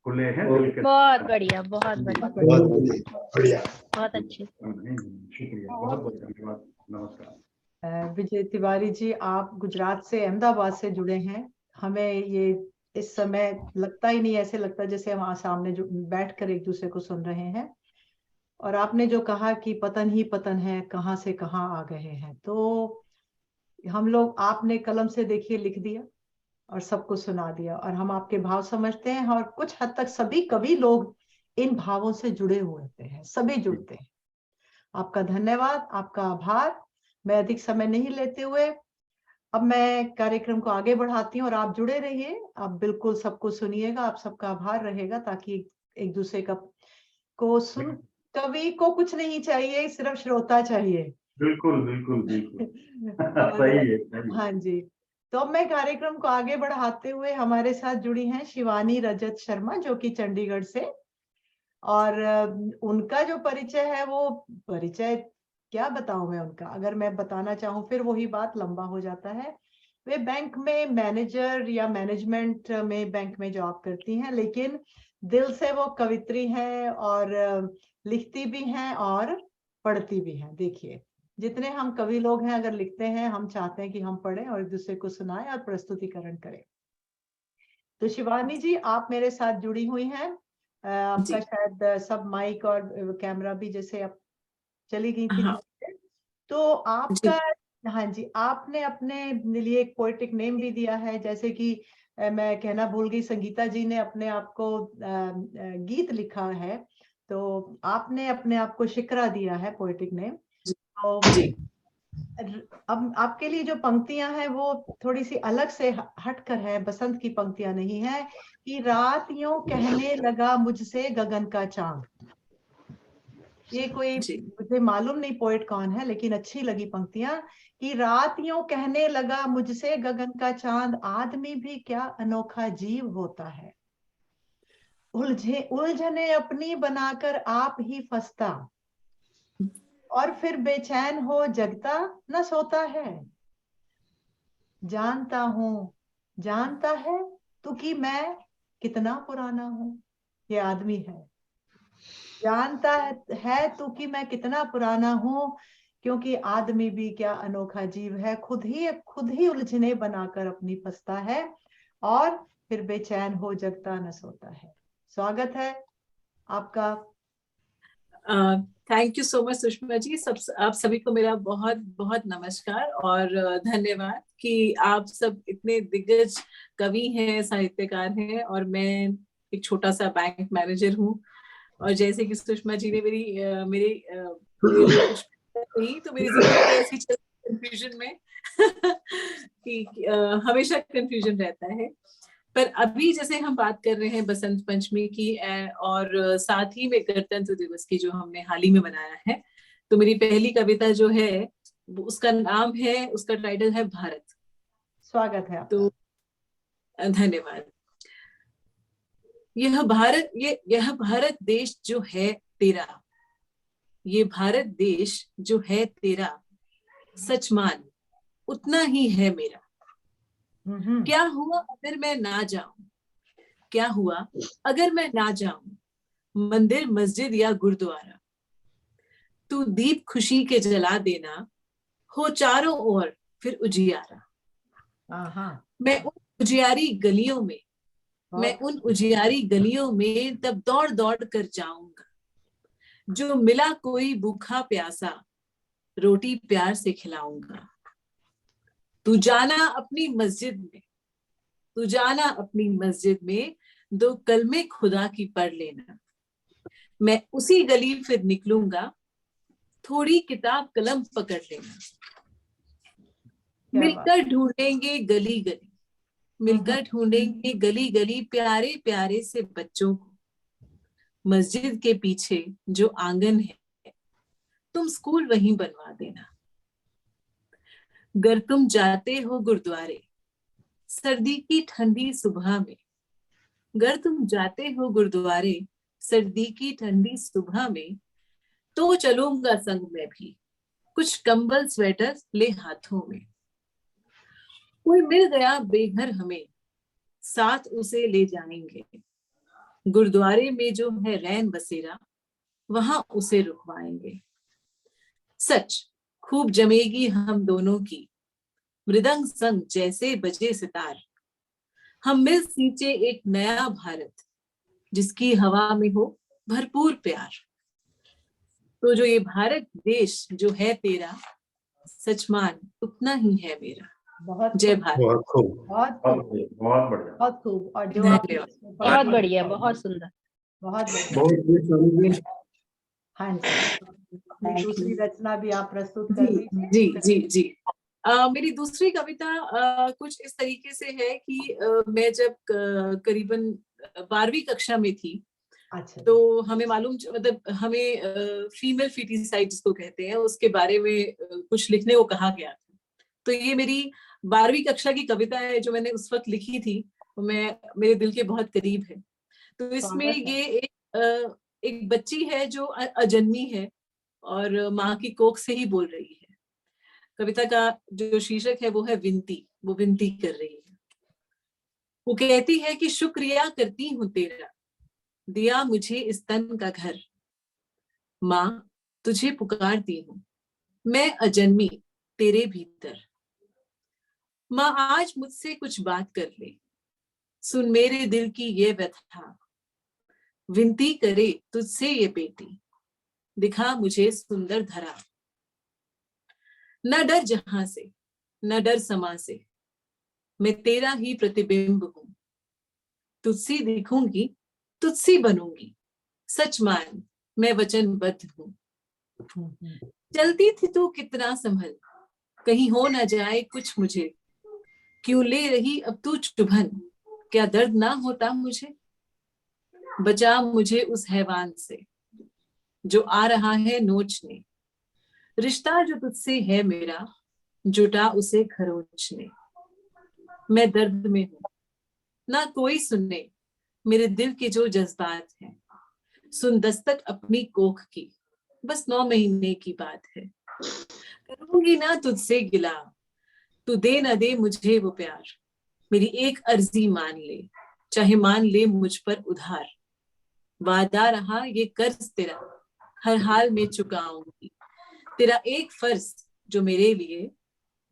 खुले हैं दिल के। बहुत बढ़िया, बहुत बढ़िया, बढ़िया। बहुत अच्छे। शुक्रिया, बहुत बहुत धन्यवाद। नमस्कार। विजय तिवारी जी, आप गुजरात से, अहमदाबाद से जुड़े हैं। हमें ये इस समय लगता ही नहीं, ऐसे लगता जैसे हम सामने जो बैठकर एक दूसरे को सुन रहे हैं। और आपने जो कहा कि पतन ही पतन है, कहां से कहां आ गए हैं, तो हम लोग, आपने कलम से देखिए लिख दिया और सबको सुना दिया। और हम आपके भाव समझते हैं और कुछ हद तक सभी कवि लोग इन भावों से जुड़े हुए होते हैं, सभी जुड़ते हैं। आपका धन्यवाद, आपका आभार। मैं अधिक समय नहीं लेते हुए अब मैं कार्यक्रम को आगे बढ़ाती हूँ और आप जुड़े रहिए। आप बिल्कुल सबको सुनिएगा, आप सबका आभार रहेगा ताकि एक दूसरे का को सुन। कवि को कुछ नहीं चाहिए, सिर्फ श्रोता चाहिए। बिल्कुल बिल्कुल बिल्कुल। सही है। हाँ जी। तो अब मैं कार्यक्रम को आगे बढ़ाते हुए हमारे साथ जुड़ी हैं शिवानी रजत शर्मा, जो कि चंडीगढ़ से, और उनका जो परिचय है, वो परिचय क्या बताऊं मैं उनका, अगर मैं बताना चाहूं फिर वही बात लंबा हो जाता है। वे बैंक में मैनेजर या मैनेजमेंट में बैंक में जॉब करती हैं, लेकिन दिल से वो कवित्री हैं और लिखती भी हैं और पढ़ती भी हैं। देखिए, जितने हम कवि लोग हैं, अगर लिखते हैं, हम चाहते हैं कि हम पढ़ें और एक दूसरे को सुनाएं और प्रस्तुतिकरण करें। तो शिवानी जी, आप मेरे साथ जुड़ी हुई हैं। आपका शायद सब माइक और कैमरा भी जैसे आप चली गई थी। हाँ। तो आपका, हाँ जी, आपने अपने लिए एक पोएटिक नेम भी दिया है, जैसे कि मैं कहना भूल गई, संगीता जी ने अपने आप को गीत लिखा है, तो आपने अपने आप को शिक्रा दिया है पोएटिक नेम। तो अब आपके लिए जो पंक्तियां हैं वो थोड़ी सी अलग से हटकर है, बसंत की पंक्तियां नहीं है कि रात यूं कहने लगा मुझसे गगन का चांद। ये कोई मुझे मालूम नहीं पोएट कौन है, लेकिन अच्छी लगी पंक्तियां कि रात यूं कहने लगा मुझसे गगन का चांद, आदमी भी क्या अनोखा जीव होता है, उलझने अपनी बनाकर आप ही फंसता, और फिर बेचैन हो जगता न सोता है। जानता है तू कि मैं कितना पुराना हूं, ये आदमी है। जानता है तू कि मैं कितना पुराना हूं, क्योंकि आदमी भी क्या अनोखा जीव है, खुद ही उलझने बनाकर अपनी फंसता है, और फिर बेचैन हो जगता न सोता है। स्वागत है आपका। Thank you so much Sushma ji. आप सभी को मेरा बहुत बहुत नमस्कार और धन्यवाद कि आप सब इतने दिग्गज कवि हैं, साहित्यकार हैं, और मैं एक छोटा सा बैंक मैनेजर हूँ। और जैसे कि सुषमा जी ने मेरी तो मेरी जिंदगी ऐसी चल कंफ्यूजन में कि हमेशा कंफ्यूजन रहता है। पर अभी जैसे हम बात कर रहे हैं बसंत पंचमी की और साथ ही में गणतंत्र दिवस की जो हमने हाल ही में मनाया है, तो मेरी पहली कविता जो है उसका नाम है, उसका टाइटल है भारत। स्वागत है आपका। तो धन्यवाद। यह भारत देश जो है तेरा, ये भारत देश जो है तेरा, सच मान उतना ही है मेरा। क्या हुआ अगर मैं ना जाऊं, क्या हुआ अगर मैं ना जाऊं मंदिर मस्जिद या गुरुद्वारा, तू दीप खुशी के जला देना, हो चारों ओर फिर उजियारा। मैं उन उजियारी गलियों में तब दौड़ दौड़ कर जाऊंगा, जो मिला कोई भूखा प्यासा रोटी प्यार से खिलाऊंगा। तू जाना अपनी मस्जिद में दो कलमे खुदा की पढ़ लेना, मैं उसी गली फिर निकलूंगा, थोड़ी किताब कलम पकड़ लेना। मिलकर ढूंढेंगे गली गली प्यारे प्यारे से बच्चों को, मस्जिद के पीछे जो आंगन है तुम स्कूल वहीं बनवा देना। गर तुम जाते हो गुरुद्वारे सर्दी की ठंडी सुबह में, गर तुम जाते हो गुरुद्वारे सर्दी की ठंडी सुबह में, तो चलूंगा संग में भी, कुछ कंबल स्वेटर ले हाथों में। कोई मिल गया बेघर हमें, साथ उसे ले जाएंगे, गुरुद्वारे में जो है रैन बसेरा, वहां उसे रुकवाएंगे। सच खूब जमेगी हम दोनों की, मृदंग संग जैसे बजे सितार, हम मिल सींचे एक नया भारत, जिसकी हवा में हो भरपूर प्यार। तो जो ये भारत देश जो है तेरा, सच मान उतना ही है मेरा। जय भारत। बहुत खूब, बहुत खूब। और जो बहुत बढ़िया, बहुत सुंदर, बहुत बढ़िया। हाँ जी, अपनी दूसरी रचना भी आप प्रस्तुत कर दीजिए। जी। मेरी दूसरी कविता कुछ इस तरीके से है कि मैं जब करीबन 12वीं कक्षा में थी, अच्छा, तो हमें मतलब हमें फीमेल फिटिसाइड जिसको कहते हैं उसके बारे में कुछ लिखने को कहा गया था। तो ये मेरी 12वीं कक्षा की कविता है जो मैंने उस वक्त लिखी थी, वो मेरे दिल के बहुत करीब है। तो इसमें स्वागत है। ये एक बच्ची है जो अजन्मी है और माँ की कोख से ही बोल रही है। कविता का जो शीर्षक है वो है विनती। वो विनती कर रही है। वो कहती है कि शुक्रिया करती हूँ तेरा, दिया मुझे इस तन का घर। माँ तुझे पुकारती हूँ, मैं अजन्मी तेरे भीतर। माँ आज मुझसे कुछ बात कर ले, सुन मेरे दिल की ये व्यथा। विनती करे तुझसे ये बेटी, दिखा मुझे सुंदर धरा। न डर जहां से, न डर समा से, मैं तेरा ही प्रतिबिंब हूं। तुझसी दिखूंगी, तुझसी बनूंगी, सच मान मैं वचनबद्ध हूं। चलती थी तू कितना संभल, कहीं हो न जाए कुछ मुझे। क्यों ले रही अब तू चुभन, क्या दर्द ना होता मुझे। बचा मुझे उस हैवान से जो आ रहा है नोचने। रिश्ता जो तुझसे है मेरा, जुटा उसे खरोचने। मैं दर्द में हूं, ना कोई सुने मेरे दिल के जो जज्बात हैं। सुन दस्तक अपनी कोख की, बस 9 महीने की बात है। करूंगी ना तुझसे गिला, तू दे न दे मुझे वो प्यार। मेरी एक अर्जी मान ले, चाहे मान ले मुझ पर उधार। वादा रहा ये कर्ज तेरा, हर हाल में चुकाऊंगी। तेरा एक फर्ज जो मेरे लिए,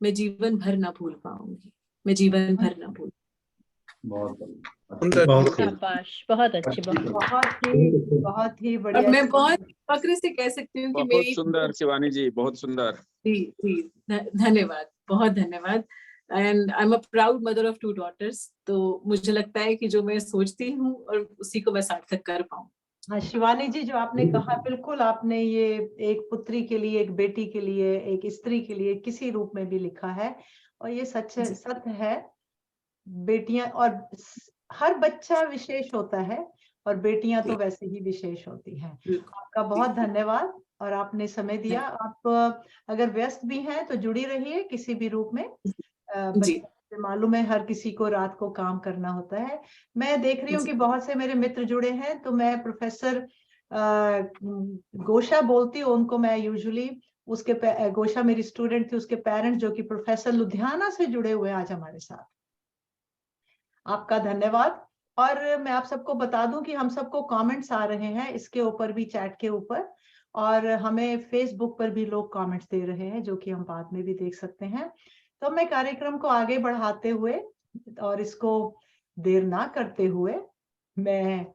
मैं जीवन भर ना भूल पाऊंगी। मैं जीवन भर ना भूल। बहुत सुंदर। बहुत खूब। शाबाश, बहुत अच्छे, बहुत ही अब बढ़िया। मैं बहुत फक्र से कह सकती हूँ कि बहुत मेरी सुंदर शिवानी जी, बहुत सुंदर। जी धन्यवाद, बहुत धन्यवाद। And I am a proud mother of 2 daughters। तो मुझे लगता है कि जो मैं सोचती हूँ और उसी को मैं सार्थक कर पाऊँ। हाँ शिवानी जी, जो आपने कहा बिल्कुल, आपने ये एक पुत्री के लिए, एक बेटी के लिए, एक स्त्री के लिए किसी रूप में भी लिखा है और ये सत्य है। बेटियां और हर बच्चा विशेष होता है और बेटियां तो वैसे ही विशेष होती हैं। आपका बहुत धन्यवाद और आपने समय दिया। आप अगर व्यस्त भी हैं तो जुड़ी रहिए किसी भी रूप में। बच्चे मालूम है हर किसी को रात को काम करना होता है। मैं देख रही हूँ कि बहुत से मेरे मित्र जुड़े हैं, तो मैं प्रोफेसर गोशा बोलती हूँ उनको। मैं यूजुअली उसके गोशा मेरी स्टूडेंट थी, उसके पेरेंट्स जो कि प्रोफेसर लुधियाना से जुड़े हुए आज हमारे साथ। आपका धन्यवाद। और मैं आप सबको बता दूं कि हम सबको कमेंट्स आ रहे हैं इसके ऊपर भी, चैट के ऊपर, और हमें फेसबुक पर भी लोग कमेंट्स दे रहे हैं जो कि हम बाद में भी देख सकते हैं। तो मैं कार्यक्रम को आगे बढ़ाते हुए और इसको देर ना करते हुए मैं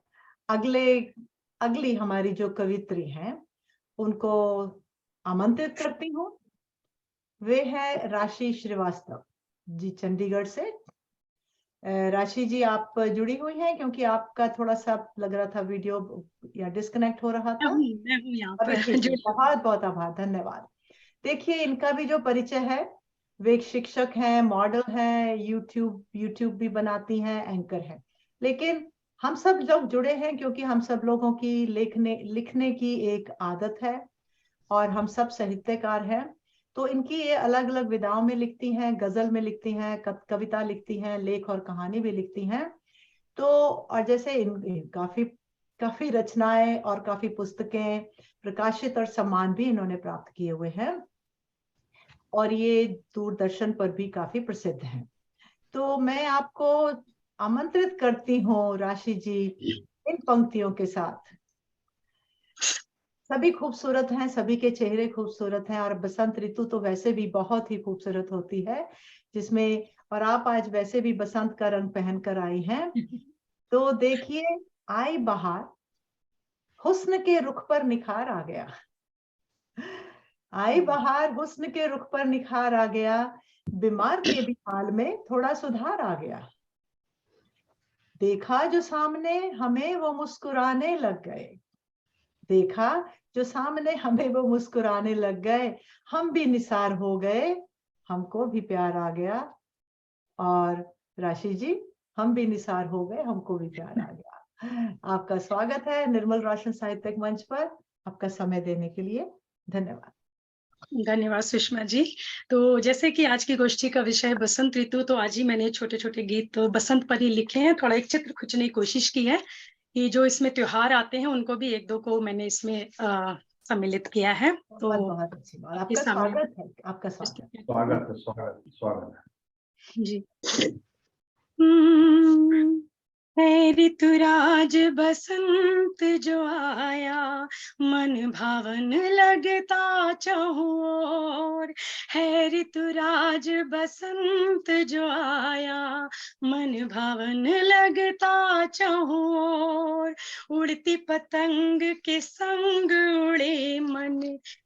अगली हमारी जो कवित्री हैं उनको आमंत्रित करती हूँ। वे है राशि श्रीवास्तव जी, चंडीगढ़ से। राशि जी आप जुड़ी हुई हैं, क्योंकि आपका थोड़ा सा लग रहा था वीडियो या डिस्कनेक्ट हो रहा था। मैं हूँ यहाँ अभी पर। ठीक है, बहुत बहुत आभार, धन्यवाद। देखिए इनका भी जो परिचय है, वे एक शिक्षक हैं, मॉडल हैं, यूट्यूब भी बनाती हैं, एंकर हैं। लेकिन हम सब लोग जुड़े हैं क्योंकि हम सब लोगों की लिखने की एक आदत है और हम सब साहित्यकार हैं। तो इनकी ये अलग अलग विधाओं में लिखती हैं, गजल में लिखती हैं, कविता लिखती हैं, लेख और कहानी भी लिखती हैं। तो और जैसे काफी रचनाएं और काफी पुस्तकें प्रकाशित और सम्मान भी इन्होंने प्राप्त किए हुए हैं और ये दूरदर्शन पर भी काफी प्रसिद्ध हैं। तो मैं आपको आमंत्रित करती हूँ राशि जी इन पंक्तियों के साथ। सभी खूबसूरत हैं, सभी के चेहरे खूबसूरत हैं और बसंत ऋतु तो वैसे भी बहुत ही खूबसूरत होती है, जिसमें और आप आज वैसे भी बसंत का रंग पहन कर आई हैं। तो देखिए, आई बहार, हुस्न के रुख पर निखार आ गया। आई बहार, हुस्न के रुख पर निखार आ गया, बीमार के भी हाल में थोड़ा सुधार आ गया। देखा जो सामने हमें वो मुस्कुराने लग गए। देखा जो सामने हमें वो मुस्कुराने लग गए, हम भी निसार हो गए, हमको भी प्यार आ गया। और राशि जी, हम भी निसार हो गए, हमको भी प्यार आ गया। आपका स्वागत है निर्मल रोशन साहित्यिक मंच पर। आपका समय देने के लिए धन्यवाद। धन्यवाद सुषमा जी। तो जैसे कि आज की गोष्ठी का विषय है बसंत ऋतु, तो आज ही मैंने छोटे छोटे गीत तो बसंत पर ही लिखे हैं। थोड़ा एक चित्र खींचने की कोशिश की है कि जो इसमें त्योहार आते हैं उनको भी एक दो को मैंने इसमें सम्मिलित किया है। तो बहुत अच्छी बात, आपका स्वागत है, आपका स्वागत। स्वागत है, स्वागत, स्वागत है जी। है ऋतुराज बसंत जो आया, मन भावन लगता चहुओर। है ऋतुराज बसंत जो आया, मन भावन लगता चहुओर। उड़ती पतंग के संग उड़े मन,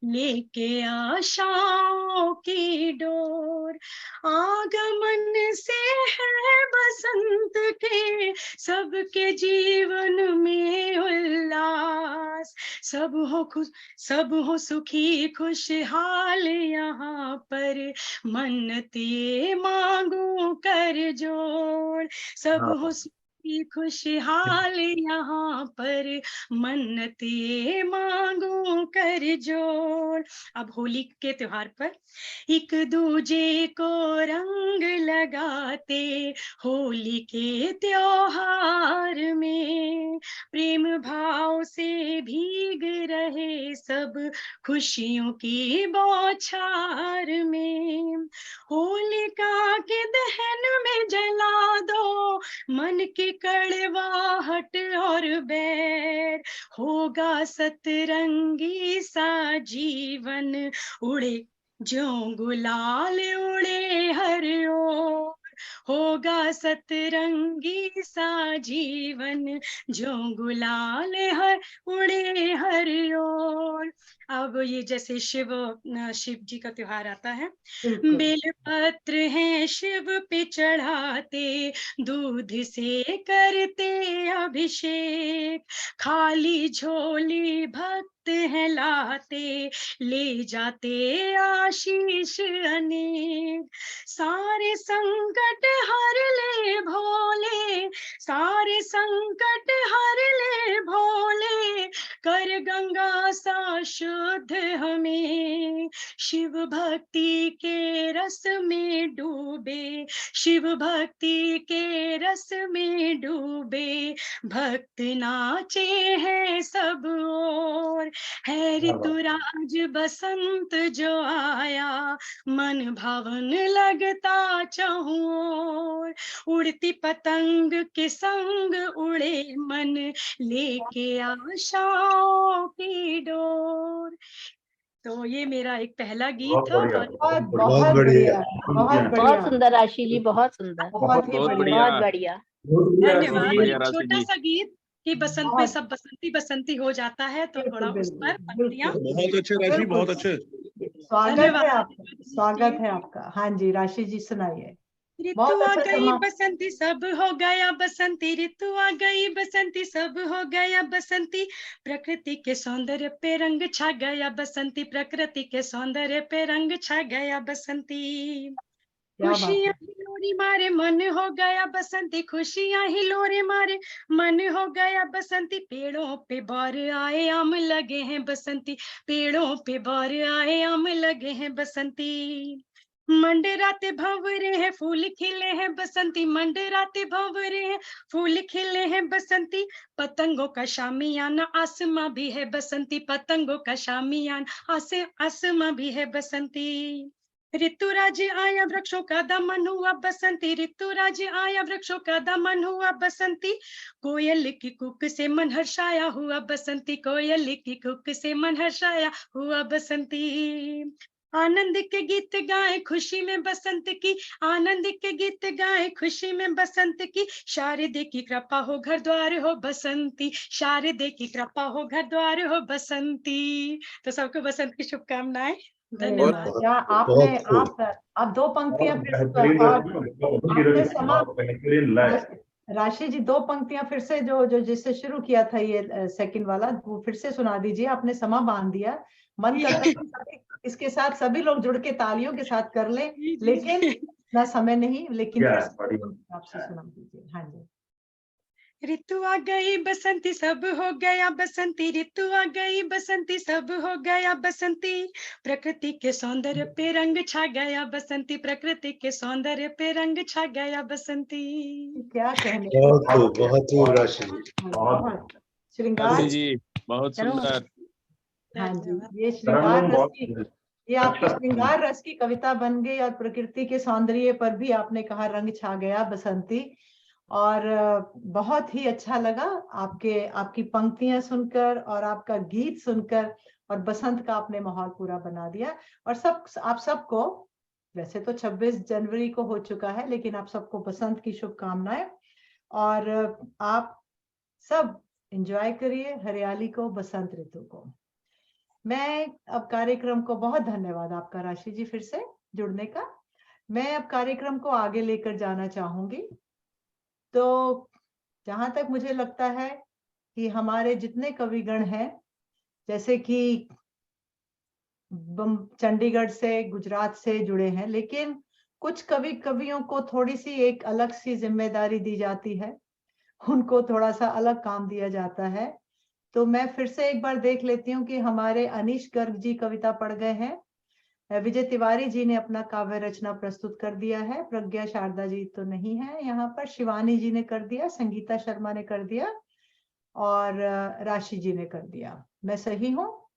लेके आशाओं की डोर। आगमन से है बसंत के सबके जीवन में उल्लास। सब हो सुखी खुशहाल यहाँ पर, मन्नतें मांगू कर जोड़। सब हो सुखी खुशहाल यहाँ पर, मन्नतें मांगू कर जोड़। अब होली के त्योहार पर एक दूजे को रंग लगाते, होली के त्योहार में प्रेम भाव से भीग रहे सब, खुशियों की बौछार में। होलिका के दहन में जला दो मन की कड़वाहट और बैर। होगा सतरंगी सा जीवन, उड़े ज्यों गुलाल उड़े हर ओर। होगा सतरंगी सा जीवन, ज्यों गुलाल उड़े हर ओर। अब ये जैसे शिव जी का त्योहार आता है। बेलपत्र है शिव पे चढ़ाते, दूध से करते अभिषेक। खाली झोली भक्त है लाते, ले जाते आशीष अनेक। सारे संकट हर ले भोले, सारे संकट हर ले भोले, कर गंगा सा शुद्ध हमें। शिव भक्ति के रस में डूबे, शिव भक्ति के रस में डूबे, भक्त नाचे हैं सब ओर। है ऋतुराज बसंत जो आया, मन भावन लगता चहुओर। उड़ती पतंग के संग उड़े मन, लेके आशाओं की डोर। तो ये मेरा एक पहला गीत था। बहुत बढ़िया, बहुत सुंदर राशि जी, बहुत सुंदर, बहुत ही बढ़िया, बहुत बढ़िया। धन्यवाद। बढ़िया एक राशि छोटा जी। सा गीत कि बसंत में सब बसंती बसंती हो जाता है, तो थोड़ा उस पर पंक्तियां। बहुत अच्छे राशि, बहुत अच्छे। स्वागत है आपका, स्वागत है आपका। हाँ जी राशि जी सुनाइए। ऋतु आ गई बसंती सब हो गया बसंती, ऋतु आ गई बसंती सब हो गया बसंती। प्रकृति के सौंदर्य पे रंग छा गया बसंती, प्रकृति के सौंदर्य पे रंग छा गया बसंती। खुशियां हिलोरे मारे मन हो गया बसंती, खुशियां हिलोरे मारे मन हो गया बसंती। पेड़ों पे बार आए आम लगे हैं बसंती, पेड़ों पे बार आए आम लगे हैं बसंती। मंडराते भंवरे हैं फूल खिले हैं बसंती, मंडराते भंवरे हैं फूल खिले हैं बसंती। पतंगों का शामियाना आसमां भी है बसंती, पतंगों का शामियाना आसमां भी है बसंती। ऋतुराज आया वृक्षों का दमन हुआ बसंती, ऋतुराज आया वृक्षों का दमन हुआ बसंती। कोयल की कुक से मन हर्षाया हुआ बसंती, कोयल की कुक से मन हर्षाया हुआ बसंती। आनंद के गीत गाए खुशी में बसंत की, आनंद के गीत गाए खुशी में बसंत की। शारदे की कृपा हो घर द्वार हो बसंती, शारदे की कृपा हो घर द्वार हो बसंती। तो सबको बसंत की शुभकामनाएं। धन्यवाद। क्या आपने आप दो पंक्तियां राशि जी, दो पंक्तियां फिर से जो जिससे शुरू किया था ये सेकंड वाला, वो फिर से सुना दीजिए। आपने समा बांध दिया, मन करता है इसके साथ सभी लोग जुड़ के तालियों के साथ कर ले, लेकिन ना समय नहीं, लेकिन आपसे सुना दीजिए। हाँ जी। ऋतु आ गई बसंती सब हो गया बसंती, ऋतु आ गई बसंती सब हो गया बसंती, प्रकृति के सौंदर्य पे रंग छा गया बसंती, प्रकृति के सौंदर्य पे रंग छा गया बसंती। क्या कहने बहुत खूब राशि। बहुत श्रृंगार। राशि जी बहुत चलो। सुंदर। हाँ जी, ये श्रृंगार रस की, ये आपकी श्रृंगार रस की कविता बन गई। और प्रकृति के सौंदर्य पर भी आपने कहा रंग छा गया बसंती। और बहुत ही अच्छा लगा आपकी पंक्तियां सुनकर और आपका गीत सुनकर, और बसंत का आपने माहौल पूरा बना दिया। और आप सबको, वैसे तो 26 जनवरी को हो चुका है, लेकिन आप सबको बसंत की शुभकामनाएं। और आप सब एंजॉय करिए हरियाली को, बसंत ऋतु को। मैं अब कार्यक्रम को, बहुत धन्यवाद आपका राशि जी फिर से जुड़ने का। मैं अब कार्यक्रम को आगे लेकर जाना चाहूंगी। तो जहां तक मुझे लगता है कि हमारे जितने कविगण हैं, जैसे कि चंडीगढ़ से, गुजरात से जुड़े हैं, लेकिन कुछ कवियों को थोड़ी सी एक अलग सी जिम्मेदारी दी जाती है, उनको थोड़ा सा अलग काम दिया जाता है। तो मैं फिर से एक बार देख लेती हूँ कि हमारे अनीश गर्ग जी कविता पढ़ गए हैं, विजय तिवारी जी ने अपना काव्य रचना प्रस्तुत कर दिया है, प्रज्ञा शारदा जी तो नहीं है यहाँ पर, शिवानी जी ने कर दिया, संगीता शर्मा ने कर दिया, और राशि जी ने कर दिया। मैं सही हूँ?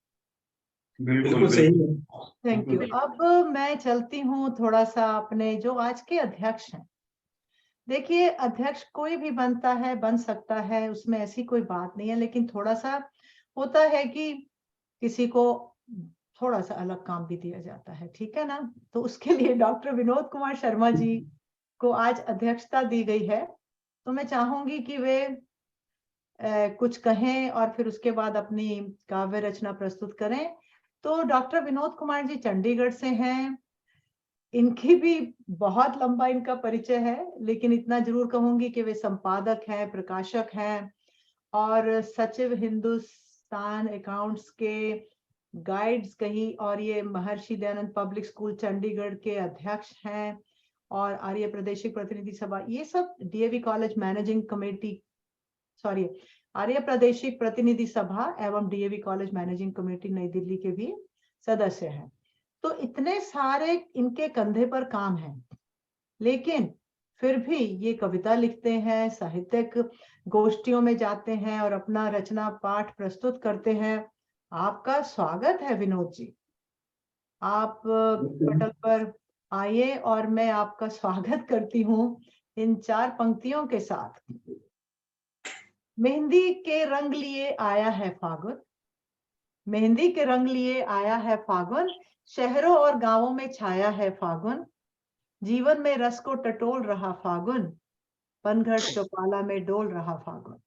बिल्कुल सही। Thank you. अब मैं चलती हूँ थोड़ा सा अपने जो आज के अध्यक्ष हैं। देखिए, अध्यक्ष कोई भी बनता है, बन सकता है, उसमें ऐसी कोई बात नहीं है, लेकिन थोड़ा सा होता है कि किसी को थोड़ा सा अलग काम भी दिया जाता है, ठीक है ना। तो उसके लिए डॉक्टर विनोद कुमार शर्मा जी को आज अध्यक्षता दी गई है। तो मैं चाहूंगी कि वे कुछ कहें और फिर उसके बाद अपनी काव्य रचना प्रस्तुत करें। तो डॉक्टर विनोद कुमार जी चंडीगढ़ से हैं, इनकी भी बहुत लंबा इनका परिचय है, लेकिन इतना जरूर कहूंगी कि वे संपादक हैं, प्रकाशक हैं, और सचिव हिंदुस्तान अकाउंट्स के गाइड्स कहीं, और ये महर्षि दयानंद पब्लिक स्कूल चंडीगढ़ के अध्यक्ष हैं, और आर्य प्रादेशिक प्रतिनिधि सभा, ये सब DAV college managing committee, sorry, Arya Pradeshik Pratinidhi सभा एवं डीएवी कॉलेज मैनेजिंग कमेटी नई दिल्ली के भी सदस्य हैं। तो इतने सारे इनके कंधे पर काम है, लेकिन फिर भी ये कविता लिखते हैं, साहित्यिक गोष्ठियों में जाते हैं और अपना रचना पाठ प्रस्तुत करते हैं। आपका स्वागत है विनोद जी, आप पटल पर आइए और मैं आपका स्वागत करती हूँ इन 4 पंक्तियों के साथ। मेहंदी के रंग लिए आया है फागुन, मेहंदी के रंग लिए आया है फागुन, शहरों और गांवों में छाया है फागुन, जीवन में रस को टटोल रहा फागुन, पनघट चौपाला में डोल रहा फागुन।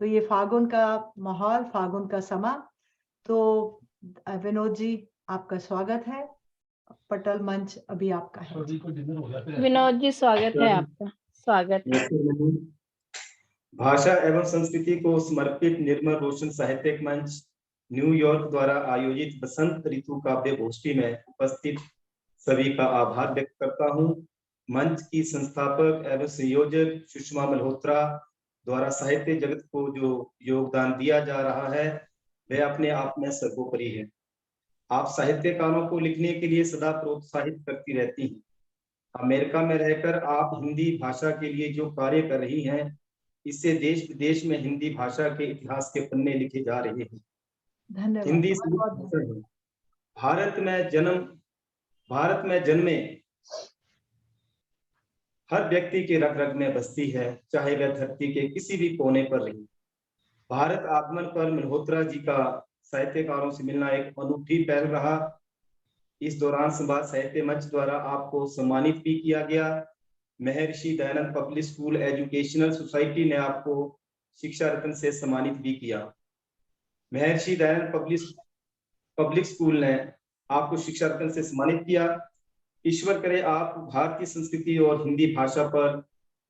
तो ये फागुन का माहौल, फागुन का समा। तो विनोद जी आपका स्वागत है, पटल मंच अभी आपका है। विनोद जी स्वागत है आपका, स्वागत है। भाषा एवं संस्कृति को समर्पित निर्मल रोशन साहित्यिक मंच न्यूयॉर्क द्वारा आयोजित बसंत ऋतु काव्य गोष्ठी में उपस्थित सभी का आभार व्यक्त करता हूं। मंच की संस्थापक एवं संयोजक सुषमा मल्होत्रा द्वारा साहित्य जगत को जो योगदान दिया जा रहा है वह अपने आप में सर्वोपरि है। आप साहित्यकारों को लिखने के लिए सदा प्रोत्साहित करती रहती हैं। अमेरिका में रहकर आप हिंदी भाषा के लिए जो कार्य कर रही हैं, इससे देश विदेश में हिंदी भाषा के इतिहास के पन्ने लिखे जा रहे हैं। धन्यवाद। हिंदी भारत में जन्मे हर व्यक्ति के रग रग में बसती है, चाहे वह धरती के किसी भी कोने पर रहे। भारत आगमन पर मल्होत्रा जी का साहित्यकारों से मिलना एक अनूठी पहल रहा। इस दौरान संवाद साहित्य मंच द्वारा आपको सम्मानित भी किया गया। Maharshi Dayanand public school educational society ने आपको शिक्षा रत्न से सम्मानित भी किया। महर्षि दयानंद पब्लिक स्कूल ने आपको शिक्षा रत्न से सम्मानित किया। ईश्वर करे आप भारतीय संस्कृति और हिंदी भाषा पर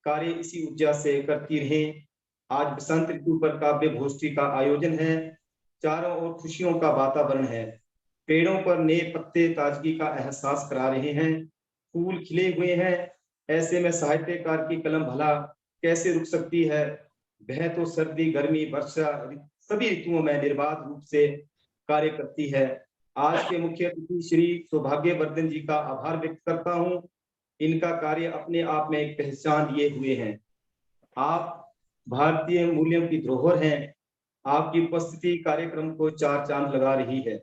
कार्य इसी ऊर्जा से करती रहें। आज बसंत ऋतु पर काव्य गोष्ठी का आयोजन है। चारों ओर खुशियों का वातावरण है। पेड़ों पर नए पत्ते ताजगी का एहसास करा रहे हैं। फूल खिले हुए हैं। ऐसे में साहित्यकार की कलम भला कैसे रुक सकती है? वह तो सर्दी, गर्मी, वर्षा सभी ऋतुओं में निर्बाध रूप से कार्य करती है। आज के मुख्य अतिथि श्री सौभाग्यवर्धन जी का आभार व्यक्त करता हूँ। इनका कार्य अपने आप में एक पहचान लिए हुए हैं। आप भारतीय मूल्यों की धरोहर हैं। आपकी उपस्थिति कार्यक्रम को चार चांद लगा रही है।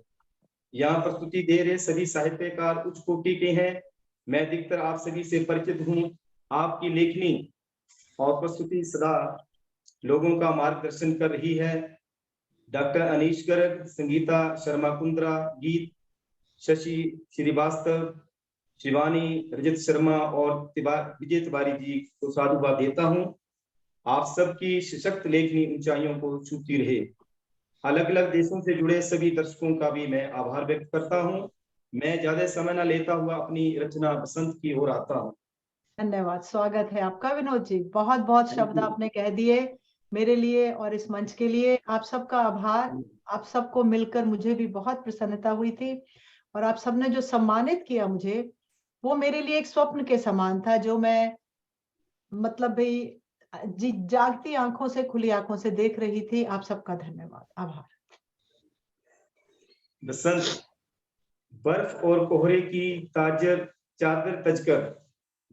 यहाँ प्रस्तुति दे रहे सभी साहित्यकार उच्च कोटि के हैं। मैं अधिकतर आप सभी से परिचित हूँ। आपकी लेखनी और प्रस्तुति सदा लोगों का मार्गदर्शन कर रही है। डॉक्टर अनीश गर्ग, संगीता शर्मा कुंद्रा, गीत शशि श्रीवास्तव, शिवानी, रजत शर्मा और विजय तिवारी जी को साधुवाद देता हूँ। आप सबकी सशक्त लेखनी ऊंचाइयों को छूती रहे। अलग अलग देशों से जुड़े सभी दर्शकों का भी मैं आभार व्यक्त करता हूँ। मैं ज्यादा समय न लेता हुआ अपनी रचना बसंत की ओर आता हूँ। धन्यवाद, स्वागत है आपका विनोद जी। बहुत बहुत शब्द आपने कह दिए मेरे लिए और इस मंच के लिए। आप सबका आभार। आप सबको मिलकर मुझे भी बहुत प्रसन्नता हुई थी और आप सबने जो सम्मानित किया मुझे, वो मेरे लिए एक स्वप्न के समान था, जो मैं मतलब भाई जागती आंखों से, खुली आंखों से देख रही थी। आप सबका धन्यवाद, आभार। बसंत बर्फ और कोहरे की चादर तजकर,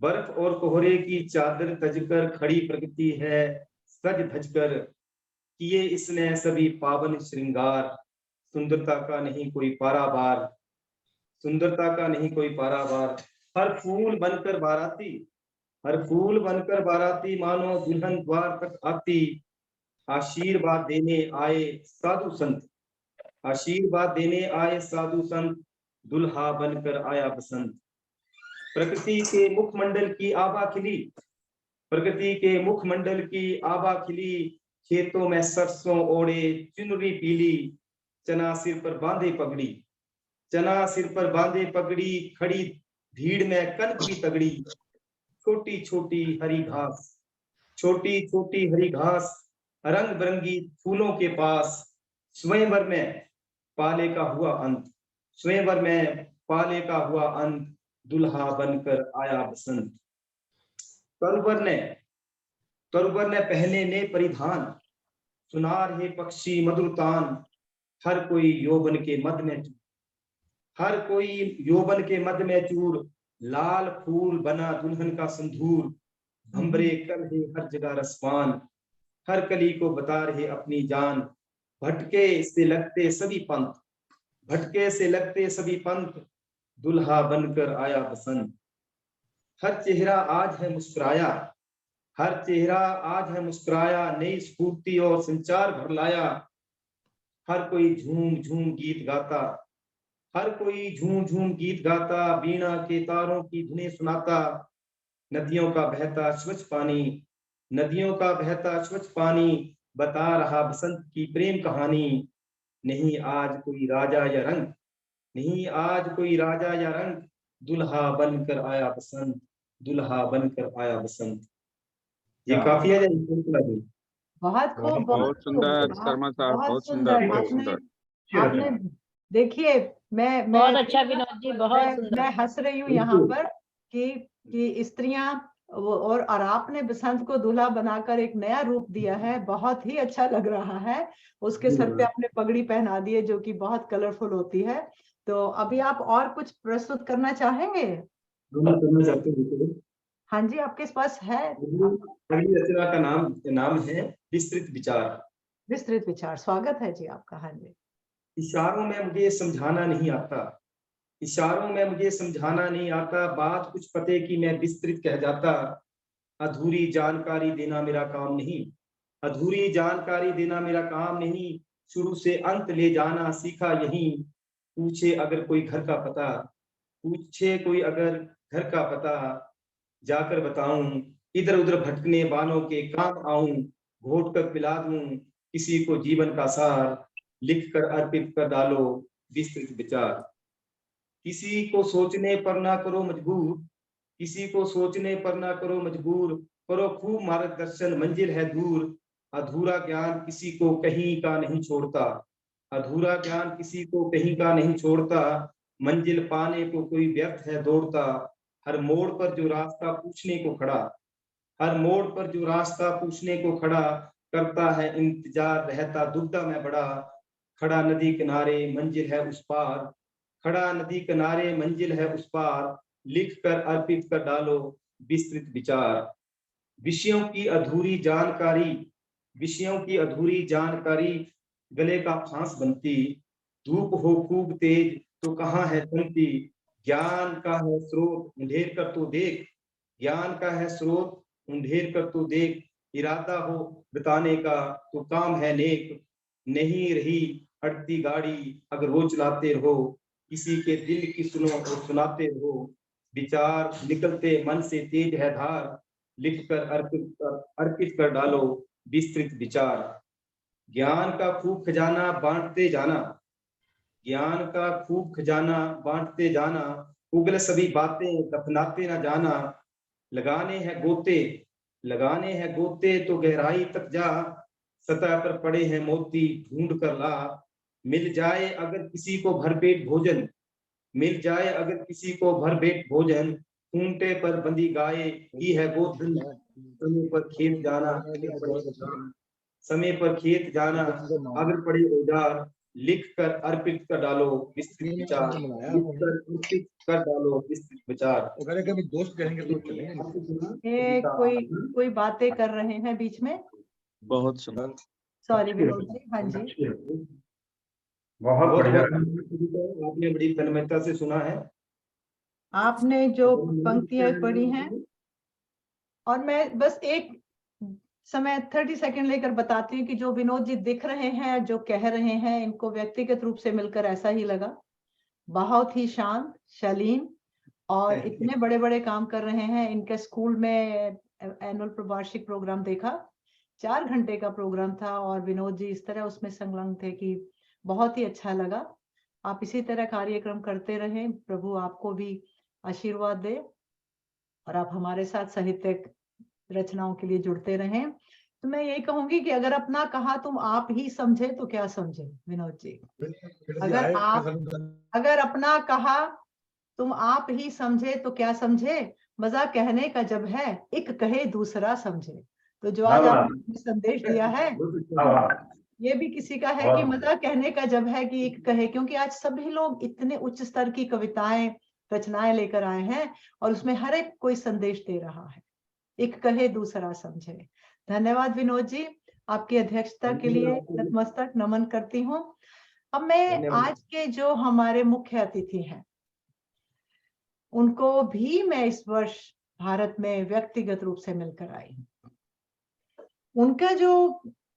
बर्फ और कोहरे की चादर तजकर खड़ी प्रकृति है सज धजकर, किए इसने सभी पावन श्रृंगार, सुंदरता का नहीं कोई पारावार, सुंदरता का नहीं कोई पारावार। हर फूल बनकर बाराती, हर फूल बनकर बाराती, मानो दुल्हन द्वार तक आती, आशीर्वाद देने आए साधु संत, आशीर्वाद देने आए साधु संत, दुल्हा बनकर आया बसंत। प्रकृति के मुखमंडल की आभा खिली, प्रकृति के मुखमंडल की आभा खिली, खेतों में सरसों ओढ़े चुनरी पीली, चना सिर पर बांधे पगड़ी, चना सिर पर बांधे पगड़ी, खड़ी भीड़ में कनक की तगड़ी, छोटी छोटी हरी घास, छोटी छोटी हरी घास, रंग बिरंगी फूलों के पास, स्वयंवर में पाले का हुआ अंत, स्वयंवर में पाले का हुआ अंत, दुल्हा बनकर आया बसंत। तरुवर ने पहने ने परिधान, सुनार है पक्षी मधुरतान, हर कोई यौवन के मद में, हर कोई यौवन के मद में चूर, लाल फूल बना दुल्हन का संधूर, भंबरे कल है हर जगह रसपान, हर कली को बता रहे अपनी जान, भटके से लगते सभी पंथ, भटके से लगते सभी पंथ, दुल्हा बनकर आया बसंत। हर चेहरा आज है मुस्कुराया, हर चेहरा आज है मुस्कुराया, नई स्फूर्ति और संचार भर लाया, हर कोई झूम झूम गीत गाता, हर कोई झूम झूम गीत गाता, बीणा के तारों की धुनें सुनाता, नदियों का बहता स्वच्छ पानी, नदियों का बहता स्वच्छ पानी, बता रहा बसंत की प्रेम कहानी। नहीं आज कोई राजा या रंग, नहीं आज कोई राजा या रंग, दुल्हा बनकर आया बसंत, दुल्हा बनकर आया बसंत। ये काफी है। बहुत खूब, बहुत सुंदर शर्मा साहब, बहुत सुंदर, बहुत सुंदर। आपने देखिए, मैं बहुत अच्छा विनोद जी, बहुत सुंदर। मैं हंस रही हूँ यहाँ पर कि स्त्रियां और आपने बसंत को दूल्हा बनाकर एक नया रूप दिया है। बहुत ही अच्छा लग रहा है। उसके सर पे आपने पगड़ी पहना दी है जो कि बहुत कलरफुल होती है। तो अभी आप और कुछ प्रस्तुत करना चाहेंगे? करना चाहते हैं। हाँ जी, आपके पास है। अगली रचना का नाम है विस्तृत विचार। विस्तृत विचार, स्वागत है जी आपका। हाँ जी। इशारों में मुझे समझाना नहीं आता, इशारों में मुझे समझाना नहीं आता, बात कुछ पते की मैं विस्तृत कह जाता, अधूरी जानकारी देना मेरा काम नहीं, अधूरी जानकारी देना मेरा काम नहीं, शुरू से अंत ले जाना सीखा यहीं, पूछे अगर कोई घर का पता, पूछे कोई अगर घर का पता, जाकर बताऊं, इधर उधर भटकने वालों के काम आऊं, घोट कर पिला दूं किसी को जीवन का सार, लिख कर अर्पित कर डालो विस्तृत विचार। किसी को सोचने पर ना करो मजबूर, किसी को सोचने पर ना करो मजबूर, करो खूब मार्गदर्शन मंजिल है दूर, अधूरा ज्ञान किसी को कहीं का नहीं छोड़ता, अधूरा ज्ञान किसी को कहीं का नहीं छोड़ता, मंजिल पाने को कोई व्यर्थ है दौड़ता, हर मोड़ पर जो रास्ता पूछने को खड़ा, हर मोड़ पर जो रास्ता पूछने को खड़ा करता है इंतजार, रहता दुविधा में बड़ा। खड़ा नदी किनारे मंजिल है उस पार, खड़ा नदी किनारे मंजिल है उस पार, लिख कर अर्पित कर डालो विस्तृत विचार। विषयों की अधूरी जानकारी, विषयों की अधूरी जानकारी गले का फांस बनती। धूप हो खूब तेज तो कहाँ है तमती, ज्ञान का है स्रोत ढूंढेर कर तो देख, ज्ञान का है स्रोत ढूंढेर कर तो देख। इरादा हो बताने का तो काम है नेक, नहीं रही अड़ती गाड़ी अगर वो चलाते रहो। किसी के दिल की सुनो और सुनाते रहो, विचार निकलते मन से तेज है धार। लिख कर अर्पित कर डालो विस्तृत विचार। ज्ञान का खूब खजाना बांटते जाना, ज्ञान का खूब खजाना बांटते जाना। उगल सभी बातें दफनाते ना जाना, लगाने हैं गोते, लगाने हैं गोते तो गहराई तक जा। सतह पर पड़े हैं मोती ढूंढ कर ला, मिल जाए अगर किसी को भरपेट भोजन, मिल जाए अगर किसी को भरपेट भोजन। खूंटे पर बंधी गाय ही है वो धन, समय पर खेत जाना, समय पर खेत जाना अगर पड़े औजार। लिख कर अर्पित कर डालो विस्तृत विचार, लिख कर अर्पित कर डालो विस्तृत विचार। कभी दोस्त कहेंगे तो चलेंगे। ये कोई बातें कर रहे हैं बीच में। बहुत सुंदर। सॉरी विनोद जी। हाँ जी, बहुत बढ़िया। आपने बड़ी तन्मयता से सुना है। आपने जो पंक्तियां पढ़ी हैं, और मैं बस एक समय 30 सेकंड लेकर बताती हूँ कि जो विनोद जी दिख रहे हैं, जो कह रहे हैं, इनको व्यक्तिगत रूप से मिलकर ऐसा ही लगा। बहुत ही शांत, शालीन, और इतने बड़े बड़े काम कर रहे हैं। इनके स्कूल में एनुअल वार्षिक प्रोग्राम देखा, 4 घंटे का प्रोग्राम था, और विनोद जी इस तरह उसमें संलग्न थे कि बहुत ही अच्छा लगा। आप इसी तरह कार्यक्रम करते रहें, प्रभु आपको भी आशीर्वाद दे, और आप हमारे साथ साहित्यिक रचनाओं के लिए जुड़ते रहें। तो मैं यही कहूंगी कि अगर अपना कहा तुम आप ही समझे तो क्या समझे विनोद जी। अगर अपना कहा तुम आप ही समझे तो क्या समझे, मजा कहने का जब है एक कहे दूसरा समझे। तो जो आज आपने संदेश दिया है ये भी किसी का है कि मजा कहने का जब है कि एक कहे, क्योंकि आज सभी लोग इतने उच्च स्तर की कविताएं रचनाएं लेकर आए हैं, और उसमें हर एक कोई संदेश दे रहा है, एक कहे दूसरा समझे। धन्यवाद विनोद जी, आपकी अध्यक्षता के लिए नतमस्तक नमन करती हूँ। अब मैं आज के जो हमारे मुख्य अतिथि हैं उनको भी मैं इस वर्ष भारत में व्यक्तिगत रूप से मिलकर आई हूँ। उनका जो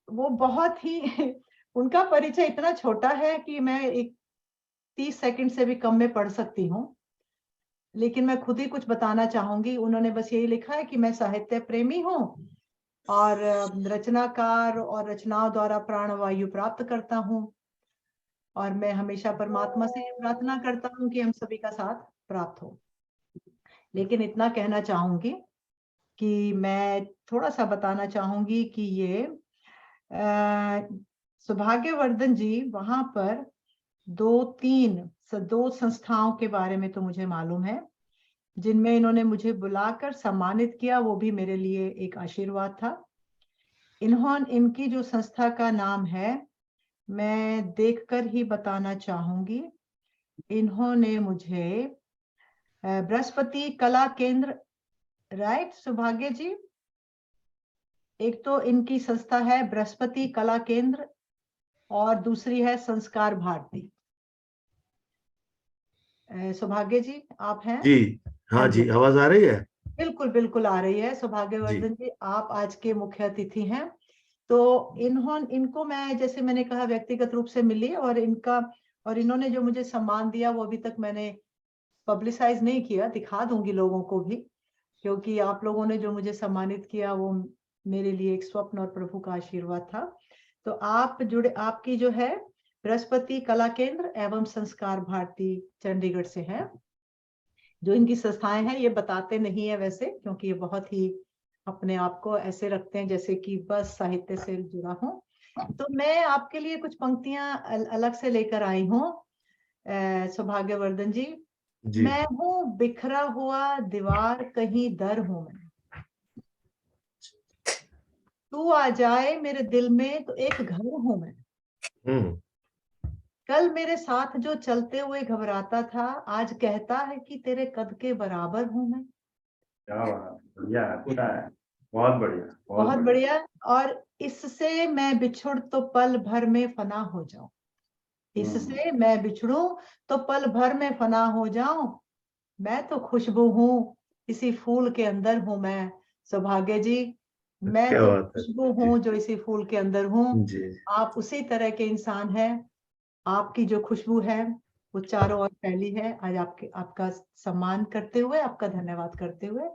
वो बहुत ही उनका परिचय इतना छोटा है कि मैं एक 30 सेकंड से भी कम में पढ़ सकती हूँ, लेकिन मैं खुद ही कुछ बताना चाहूंगी। उन्होंने बस यही लिखा है कि मैं साहित्य प्रेमी हूँ और रचनाकार और रचनाओं द्वारा प्राणवायु प्राप्त करता हूँ, और मैं हमेशा परमात्मा से प्रार्थना करता हूँ कि हम सभी का साथ प्राप्त हो। लेकिन इतना कहना चाहूंगी कि मैं थोड़ा सा बताना चाहूंगी कि ये सौभाग्यवर्धन जी वहां पर 2 संस्थाओं के बारे में तो मुझे मालूम है जिनमें इन्होंने मुझे बुलाकर सम्मानित किया, वो भी मेरे लिए एक आशीर्वाद था। इनकी जो संस्था का नाम है मैं देखकर ही बताना चाहूंगी। इन्होंने मुझे बृहस्पति कला केंद्र, राइट सौभाग्य जी, एक तो इनकी संस्था है बृहस्पति कला केंद्र और दूसरी है संस्कार भारती। सौभाग्य जी आप हैं? जी हाँ जी, आवाज आ रही है? बिल्कुल बिल्कुल आ रही है। सौभाग्यवर्धन जी आप आज के मुख्य अतिथि हैं। तो इनको मैं, जैसे मैंने कहा, व्यक्तिगत रूप से मिली, और इन्होंने जो मुझे सम्मान दिया वो अभी तक मैंने पब्लिसाइज नहीं किया, दिखा दूंगी लोगों को भी, क्योंकि आप लोगों ने जो मुझे सम्मानित किया वो मेरे लिए एक स्वप्न और प्रभु का आशीर्वाद था। तो आपकी जो है बृहस्पति कला केंद्र एवं संस्कार भारती चंडीगढ़ से है। जो इनकी संस्थाएं हैं ये बताते नहीं है वैसे, क्योंकि ये बहुत ही अपने आप को ऐसे रखते हैं जैसे कि बस साहित्य से जुड़ा हूँ। तो मैं आपके लिए कुछ पंक्तियां अलग से लेकर आई हूँ। सौभाग्यवर्धन जी, मैं हूँ बिखरा हुआ दीवार कहीं दर हूं मैं, तू आ जाए मेरे दिल में तो एक घर हूं मैं। कल मेरे साथ जो चलते हुए घबराता था, आज कहता है कि तेरे कद के बराबर हूं मैं। क्या बात, बढ़िया, अच्छा है, बहुत बढ़िया, बहुत बढ़िया। और इससे मैं बिछुड़ तो पल भर में फना हो जाऊं। इससे मैं बिछड़ूं तो पल भर में फना हो जाऊं। मैं तो खुशबू हूँ, इसी फूल के अंदर हूं मैं। सौभाग्य जी, मैं क्या तो बात है खुशबू हूँ जो इसी फूल के अंदर हूँ। जी। आप उसी तरह के इंसान हैं। आपकी जो खुशबू है वो चारों ओर फैली है। आज आपका सम्मान करते हुए, आपका धन्यवाद करते हुए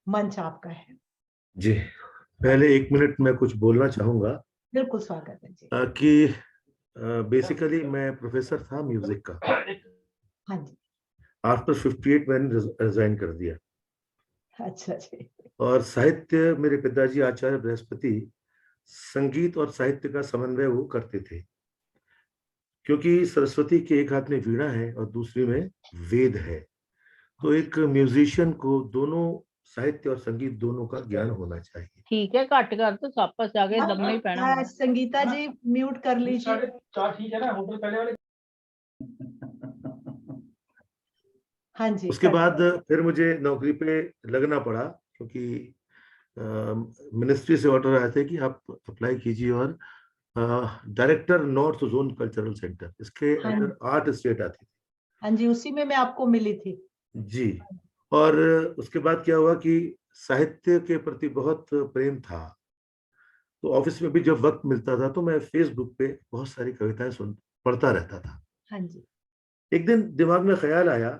मंच आपका है। जी, पहले 1 मिनट में कुछ बोलना चाहूंगा। बिल्कुल स्वागत है जी। कि बेसिकली मैं प्रोफेसर था म्यूजिक का। हाँ जी। आफ्टर 58 मैंने रिजाइन कर दिया। अच्छा जी। और साहित्य, मेरे पिताजी आचार्य बृहस्पति संगीत और साहित्य का समन्वय वो करते थे, क्योंकि सरस्वती के एक हाथ में वीणा है और दूसरे में वेद है। तो एक म्यूजिशियन को दोनों, साहित्य और संगीत दोनों का ज्ञान होना चाहिए। ठीक है, घट कर तो वापस आगे दम नहीं पैना। संगीता जी म्यूट कर लीजिए। ठीक है ना, होटल पहले वाले। हाँ जी। उसके बाद फिर मुझे नौकरी पे लगना पड़ा, क्योंकि मिनिस्ट्री से ऑर्डर आए थे कि आप अप्लाई कीजिए और director north zone cultural centre, इसके हाँ अंदर 8 स्टेट आती थी। हाँ जी, उसी में मैं आपको मिली थी जी। और उसके बाद क्या हुआ कि साहित्य के प्रति बहुत प्रेम था, तो ऑफिस में भी जब वक्त मिलता था तो मैं फेसबुक पे बहुत सारी कविताएं पढ़ता रहता था। हाँ जी। एक दिन दिमाग में ख्याल आया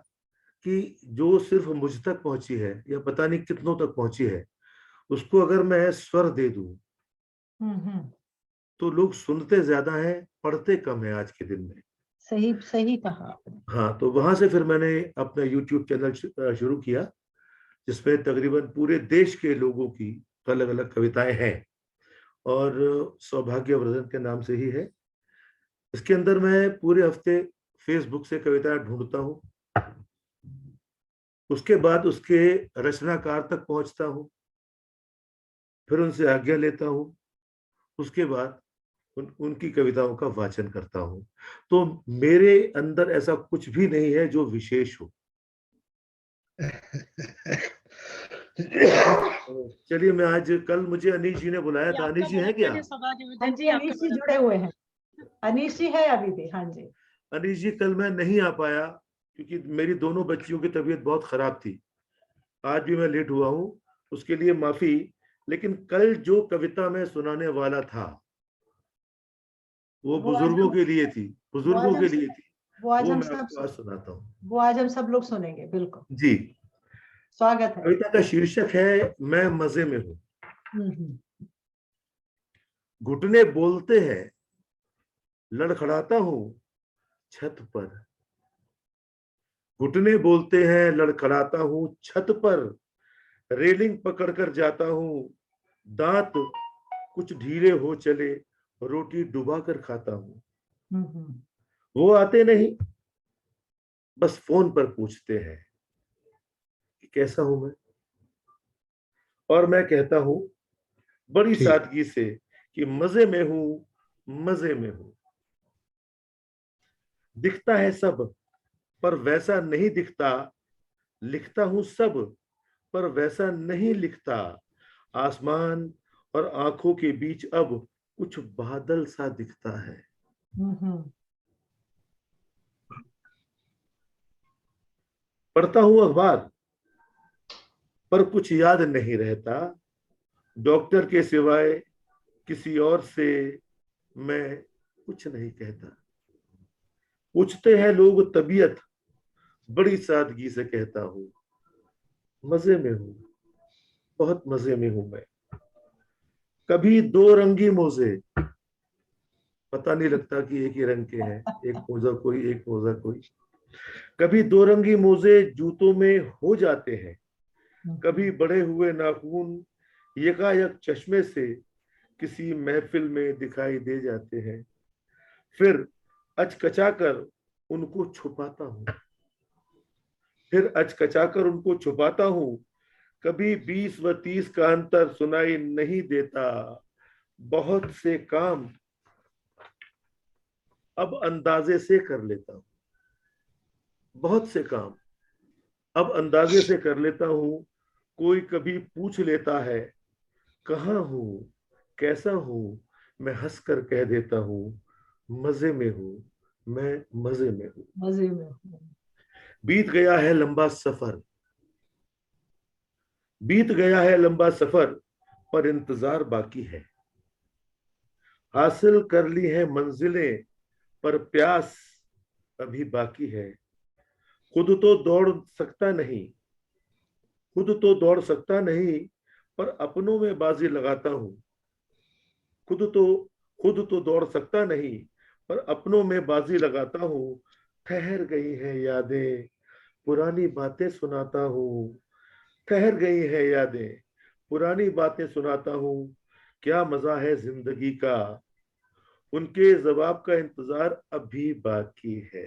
कि जो सिर्फ मुझ तक पहुंची है या पता नहीं कितनों तक पहुंची है, उसको अगर मैं स्वर दे दूं तो लोग सुनते ज्यादा हैं, पढ़ते कम है आज के दिन में। सही सही कहा। हाँ, तो वहां से फिर मैंने अपना यूट्यूब चैनल शुरू किया, जिसमें तकरीबन पूरे देश के लोगों की अलग अलग कविताएं हैं, और सौभाग्यवर्धन के नाम से ही है। इसके अंदर मैं पूरे हफ्ते फेसबुक से कविताएं ढूंढता हूँ, उसके बाद उसके रचनाकार तक पहुंचता हूँ, फिर उनसे आज्ञा लेता हूँ, उसके बाद उनकी कविताओं का वाचन करता हूँ। तो मेरे अंदर ऐसा कुछ भी नहीं है जो विशेष हो। चलिए, मैं आज, कल मुझे अनीश जी ने बुलाया था। अनीश जी है क्या? हाँ जी, अनीश जी जुड़े हुए हैं। अनीश जी है अभी भी। हाँ जी। अनीश जी, कल मैं नहीं आ पाया क्योंकि मेरी दोनों बच्चियों की तबीयत बहुत खराब थी। आज भी मैं लेट हुआ हूँ, उसके लिए माफी। लेकिन कल जो कविता मैं सुनाने वाला था वो बुजुर्गों के लिए थी, बुजुर्गों के लिए थी। वो मैं आपको आज सुनाता हूँ। वो आज हम सब लोग सुनेंगे। बिल्कुल जी, स्वागत है। कविता का शीर्षक है मैं मजे में हूँ। घुटने बोलते हैं, लड़खड़ाता हूँ छत पर। घुटने बोलते हैं, लड़खड़ाता हूँ छत पर। रेलिंग पकड़कर जाता हूँ, दांत कुछ ढीले हो चले, रोटी डुबा कर खाता हूँ। वो आते नहीं, बस फोन पर पूछते हैं कि कैसा हूं मैं, और मैं कहता हूं बड़ी सादगी से कि मजे में हूं, मजे में हूं। दिखता है सब पर वैसा नहीं दिखता, लिखता हूं सब पर वैसा नहीं लिखता। आसमान और आंखों के बीच अब कुछ बादल सा दिखता है। पढ़ता हूं अखबार पर कुछ याद नहीं रहता। डॉक्टर के सिवाय किसी और से मैं कुछ नहीं कहता। पूछते हैं लोग तबीयत, बड़ी सादगी से कहता हूं मजे में हूं, बहुत मजे में हूं मैं। कभी दो रंगी मोजे, पता नहीं लगता कि एक ही रंग के हैं, एक मोजा कोई, एक मोजा कोई। कभी दो रंगी मोजे जूतों में हो जाते हैं। कभी बड़े हुए नाखून यकायक चश्मे से किसी महफिल में दिखाई दे जाते हैं। फिर अचकचाकर उनको छुपाता हूं, फिर अचकचाकर उनको छुपाता हूं। कभी 20 व 30 का अंतर सुनाई नहीं देता। बहुत से काम अब अंदाजे से कर लेता हूं। बहुत से काम अब अंदाजे से कर लेता हूं। कोई कभी पूछ लेता है कहाँ हूं, कैसा हूं, मैं हंसकर कह देता हूं मजे में हूं, मैं मजे में हूं। मजे में हूं। बीत गया है लंबा सफर, बीत गया है लंबा सफर, पर इंतजार बाकी है। हासिल कर ली है मंजिलें, पर प्यास अभी बाकी है। खुद तो दौड़ सकता नहीं, खुद तो दौड़ सकता नहीं, पर अपनों में बाजी लगाता हूं। खुद तो दौड़ सकता नहीं, पर अपनों में बाजी लगाता हूं। ठहर गई हैं यादें, पुरानी बातें सुनाता हूं। ठहर गई हैं यादें, पुरानी बातें सुनाता हूं। क्या मजा है जिंदगी का, उनके जवाब का इंतजार अभी बाकी है।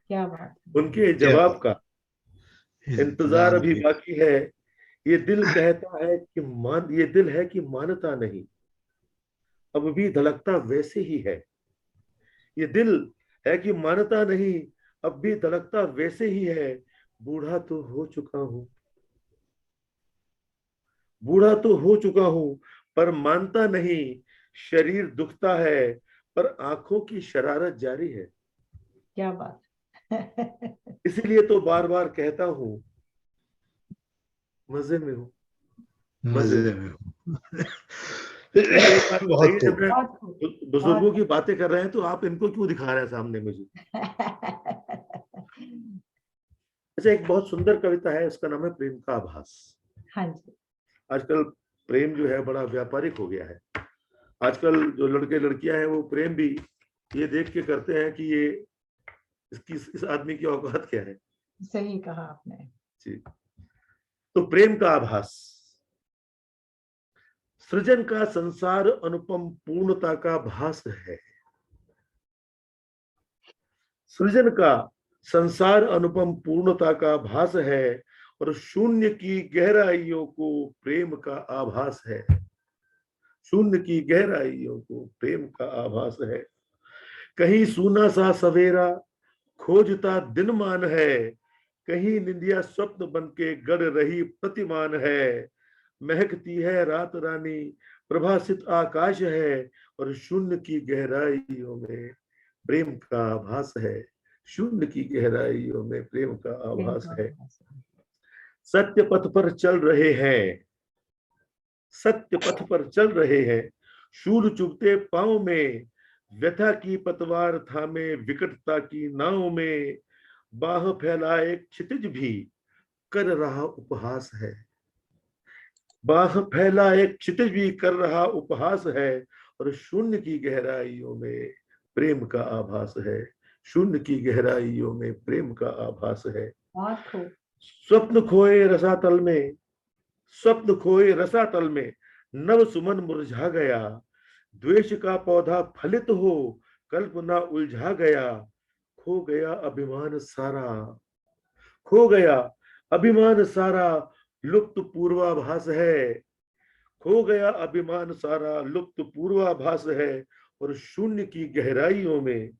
क्या बात, उनके जवाब का इंतजार अभी बाकी है। ये दिल कहता है कि ये दिल है कि मानता नहीं, अब भी धड़कता वैसे ही है। ये दिल है कि मानता नहीं, अब भी धड़कता वैसे ही है। बूढ़ा तो हो चुका हूं, बूढ़ा तो हो चुका हूं, पर मानता नहीं। शरीर दुखता है, पर आंखों की शरारत जारी है। क्या बात। इसीलिए तो बार बार कहता हूं मजे में हूं, मजे में हूं। एक बात बताइए, जब मैं बुजुर्गों की बातें कर रहे हैं तो आप इनको क्यों दिखा रहे हैं सामने मुझे? अच्छा, एक बहुत सुंदर कविता है, उसका नाम है प्रेम का आभास। हाँ जी। आजकल प्रेम जो है बड़ा व्यापारिक हो गया है। आजकल जो लड़के लड़कियां हैं वो प्रेम भी ये देख के करते हैं कि ये इस आदमी की औकात क्या है। सही कहा आपने जी। तो प्रेम का आभास, सृजन का संसार अनुपम पूर्णता का भास है। सृजन का संसार अनुपम पूर्णता का भास है, और शून्य की गहराइयों को प्रेम का आभास है। शून्य की गहराइयों को प्रेम का आभास है। कहीं सूना सा सवेरा खोजता दिन मान है, कहीं निंदिया स्वप्न बन के गढ़ रही प्रतिमान है। महकती है रात रानी, प्रभासित आकाश है, और शून्य की गहराइयों में प्रेम का आभास है। शून्य की गहराइयों में प्रेम का आभास है। सत्य पथ पर चल रहे हैं, सत्य पथ पर चल रहे हैं। शूल चुभते पांव में, व्यथा की पतवार थामे विकटता की नाव में। बाह फैला एक क्षितिज भी कर रहा उपहास है। बाह फैला एक क्षितिज भी कर रहा उपहास है, और शून्य की गहराइयों में प्रेम का आभास है। शून्य की गहराइयों में प्रेम का आभास है। स्वप्न खोए रसातल में, स्वप्न खोए रसातल में, नव सुमन मुरझा गया। द्वेष का पौधा फलित हो, कल्पना उलझा गया। खो गया अभिमान सारा, खो गया अभिमान सारा, लुप्त पूर्वाभास है। खो गया अभिमान सारा, लुप्त पूर्वाभास है, और शून्य की गहराइयों में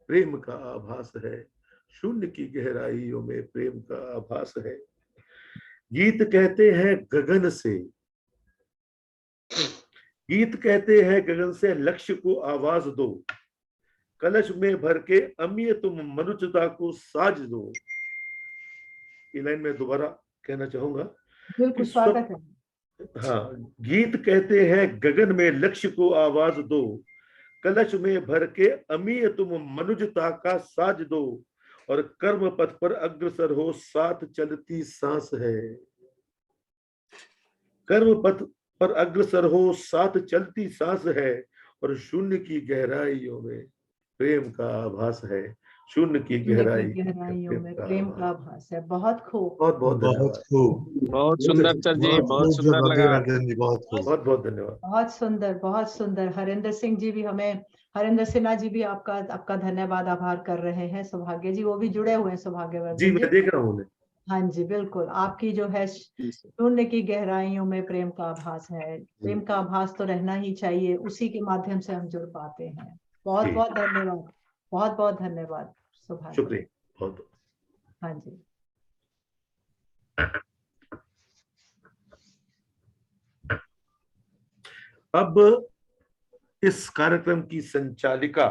प्रेम का आभास है। शून्य की गहराइयों में प्रेम का आभास है। गीत कहते हैं गगन से, गीत कहते हैं गगन से, लक्ष्य को आवाज दो। कलश में भर के अमीय तुम मनुष्यता को साज दो। ये लाइन में दोबारा कहना चाहूंगा। बिल्कुल स्वागत है। हाँ, गीत कहते हैं गगन में, लक्ष्य को आवाज दो। कलश में भर के अमीय तुम मनुष्यता का साज दो, और कर्म पथ पर अग्रसर हो, साथ चलती सांस है। कर्म पथ पर अग्रसर हो, साथ चलती सांस है, और शून्य की गहराइयों में प्रेम का आभास है। शून्य की गहराइयों में प्रेम का आभास है। बहुत खूब, बहुत बहुत बहुत खूब, बहुत सुंदर सर जी, बहुत सुंदर लगा। बहुत खूब, बहुत बहुत धन्यवाद। बहुत सुंदर, बहुत सुंदर। हरिंदर सिंह जी भी हमें, हरिंदर सिन्हा जी भी आपका धन्यवाद, आभार कर रहे हैं। सौभाग्य जी वो भी जुड़े हुए हैं। सौभाग्यवर्धन जी, मैं देख रहा हूँ उन्हें। हाँ जी, बिल्कुल। आपकी जो है शून्य की गहराइयों में प्रेम का आभास है। प्रेम का आभास तो रहना ही चाहिए, उसी के माध्यम से हम जुड़ पाते हैं। बहुत बहुत धन्यवाद, बहुत बहुत धन्यवाद सौभाग्य। शुक्रिया बहुत। हाँ जी। अब इस कार्यक्रम की संचालिका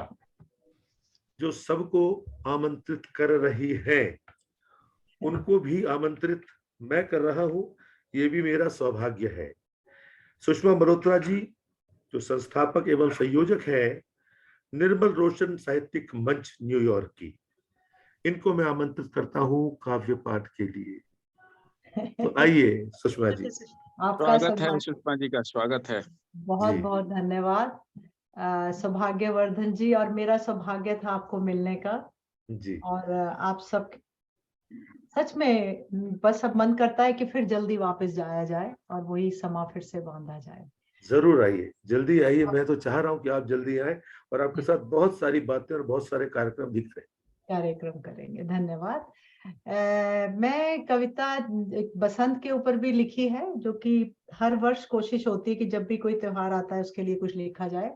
जो सबको आमंत्रित कर रही है, उनको भी आमंत्रित मैं कर रहा हूं। ये भी मेरा सौभाग्य है। सुषमा मल्होत्रा जी जो संस्थापक एवं संयोजक है निर्मल रोशन साहित्यिक मंच न्यूयॉर्क की, इनको मैं आमंत्रित करता हूं काव्य पाठ के लिए। तो आइए सुषमा जी। आपका स्वागत है सुषमा जी का, स्वागत है। बहुत बहुत धन्यवाद सौभाग्यवर्धन जी, और मेरा सौभाग्य था आपको मिलने का जी। और आप सब सच में बस अब मन करता है कि फिर जल्दी वापस जाया जाए और वही समा फिर से बांधा जाए। जरूर आइए, जल्दी आइए। मैं तो चाह रहा हूं कि आप जल्दी आए और आपके साथ बहुत सारी बातें और बहुत सारे कार्यक्रम दिख रहे हैं। कार्यक्रम करेंगे। धन्यवाद। मैं कविता एक बसंत के ऊपर भी लिखी है, जो कि हर वर्ष कोशिश होती है कि जब भी कोई त्योहार आता है उसके लिए कुछ लिखा जाए।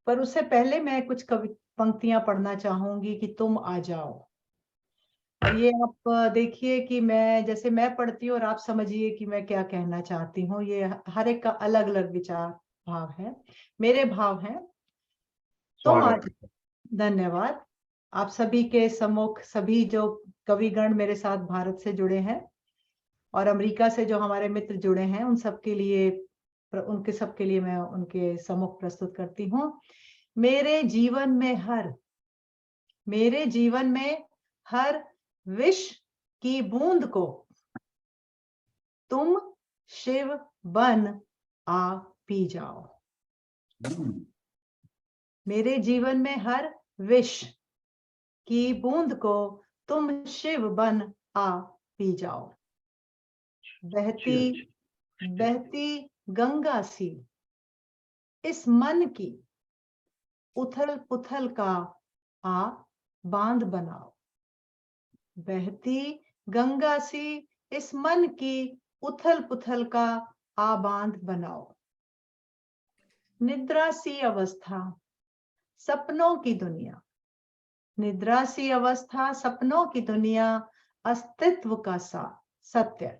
पर उससे पहले मैं कुछ पंक्तियां पढ़ना चाहूंगी कि तुम आ जाओ। और ये आप देखिए कि मैं जैसे मैं पढ़ती हूँ और आप समझिए कि मैं क्या कहना चाहती हूँ। ये हर एक का अलग अलग विचार भाव है। मेरे भाव हैं तुम आ। धन्यवाद। आप सभी के सम्मुख सभी जो कविगण मेरे साथ भारत से जुड़े हैं और अमेरिका से जो हमारे मित्र जुड़े हैं, उन सबके लिए मैं उनके सम्मुख प्रस्तुत करती हूँ। मेरे जीवन में हर विष की बूंद को तुम शिव बन आ पी जाओ। मेरे जीवन में हर विष की बूंद को तुम शिव बन आ पी जाओ। बहती बहती गंगा सी इस मन की उथल पुथल का आ बांध बनाओ। बहती गंगा सी इस मन की उथल पुथल का आ बांध बनाओ। निद्रा सी अवस्था सपनों की दुनिया, निद्रा सी अवस्था सपनों की दुनिया अस्तित्व का सत्य।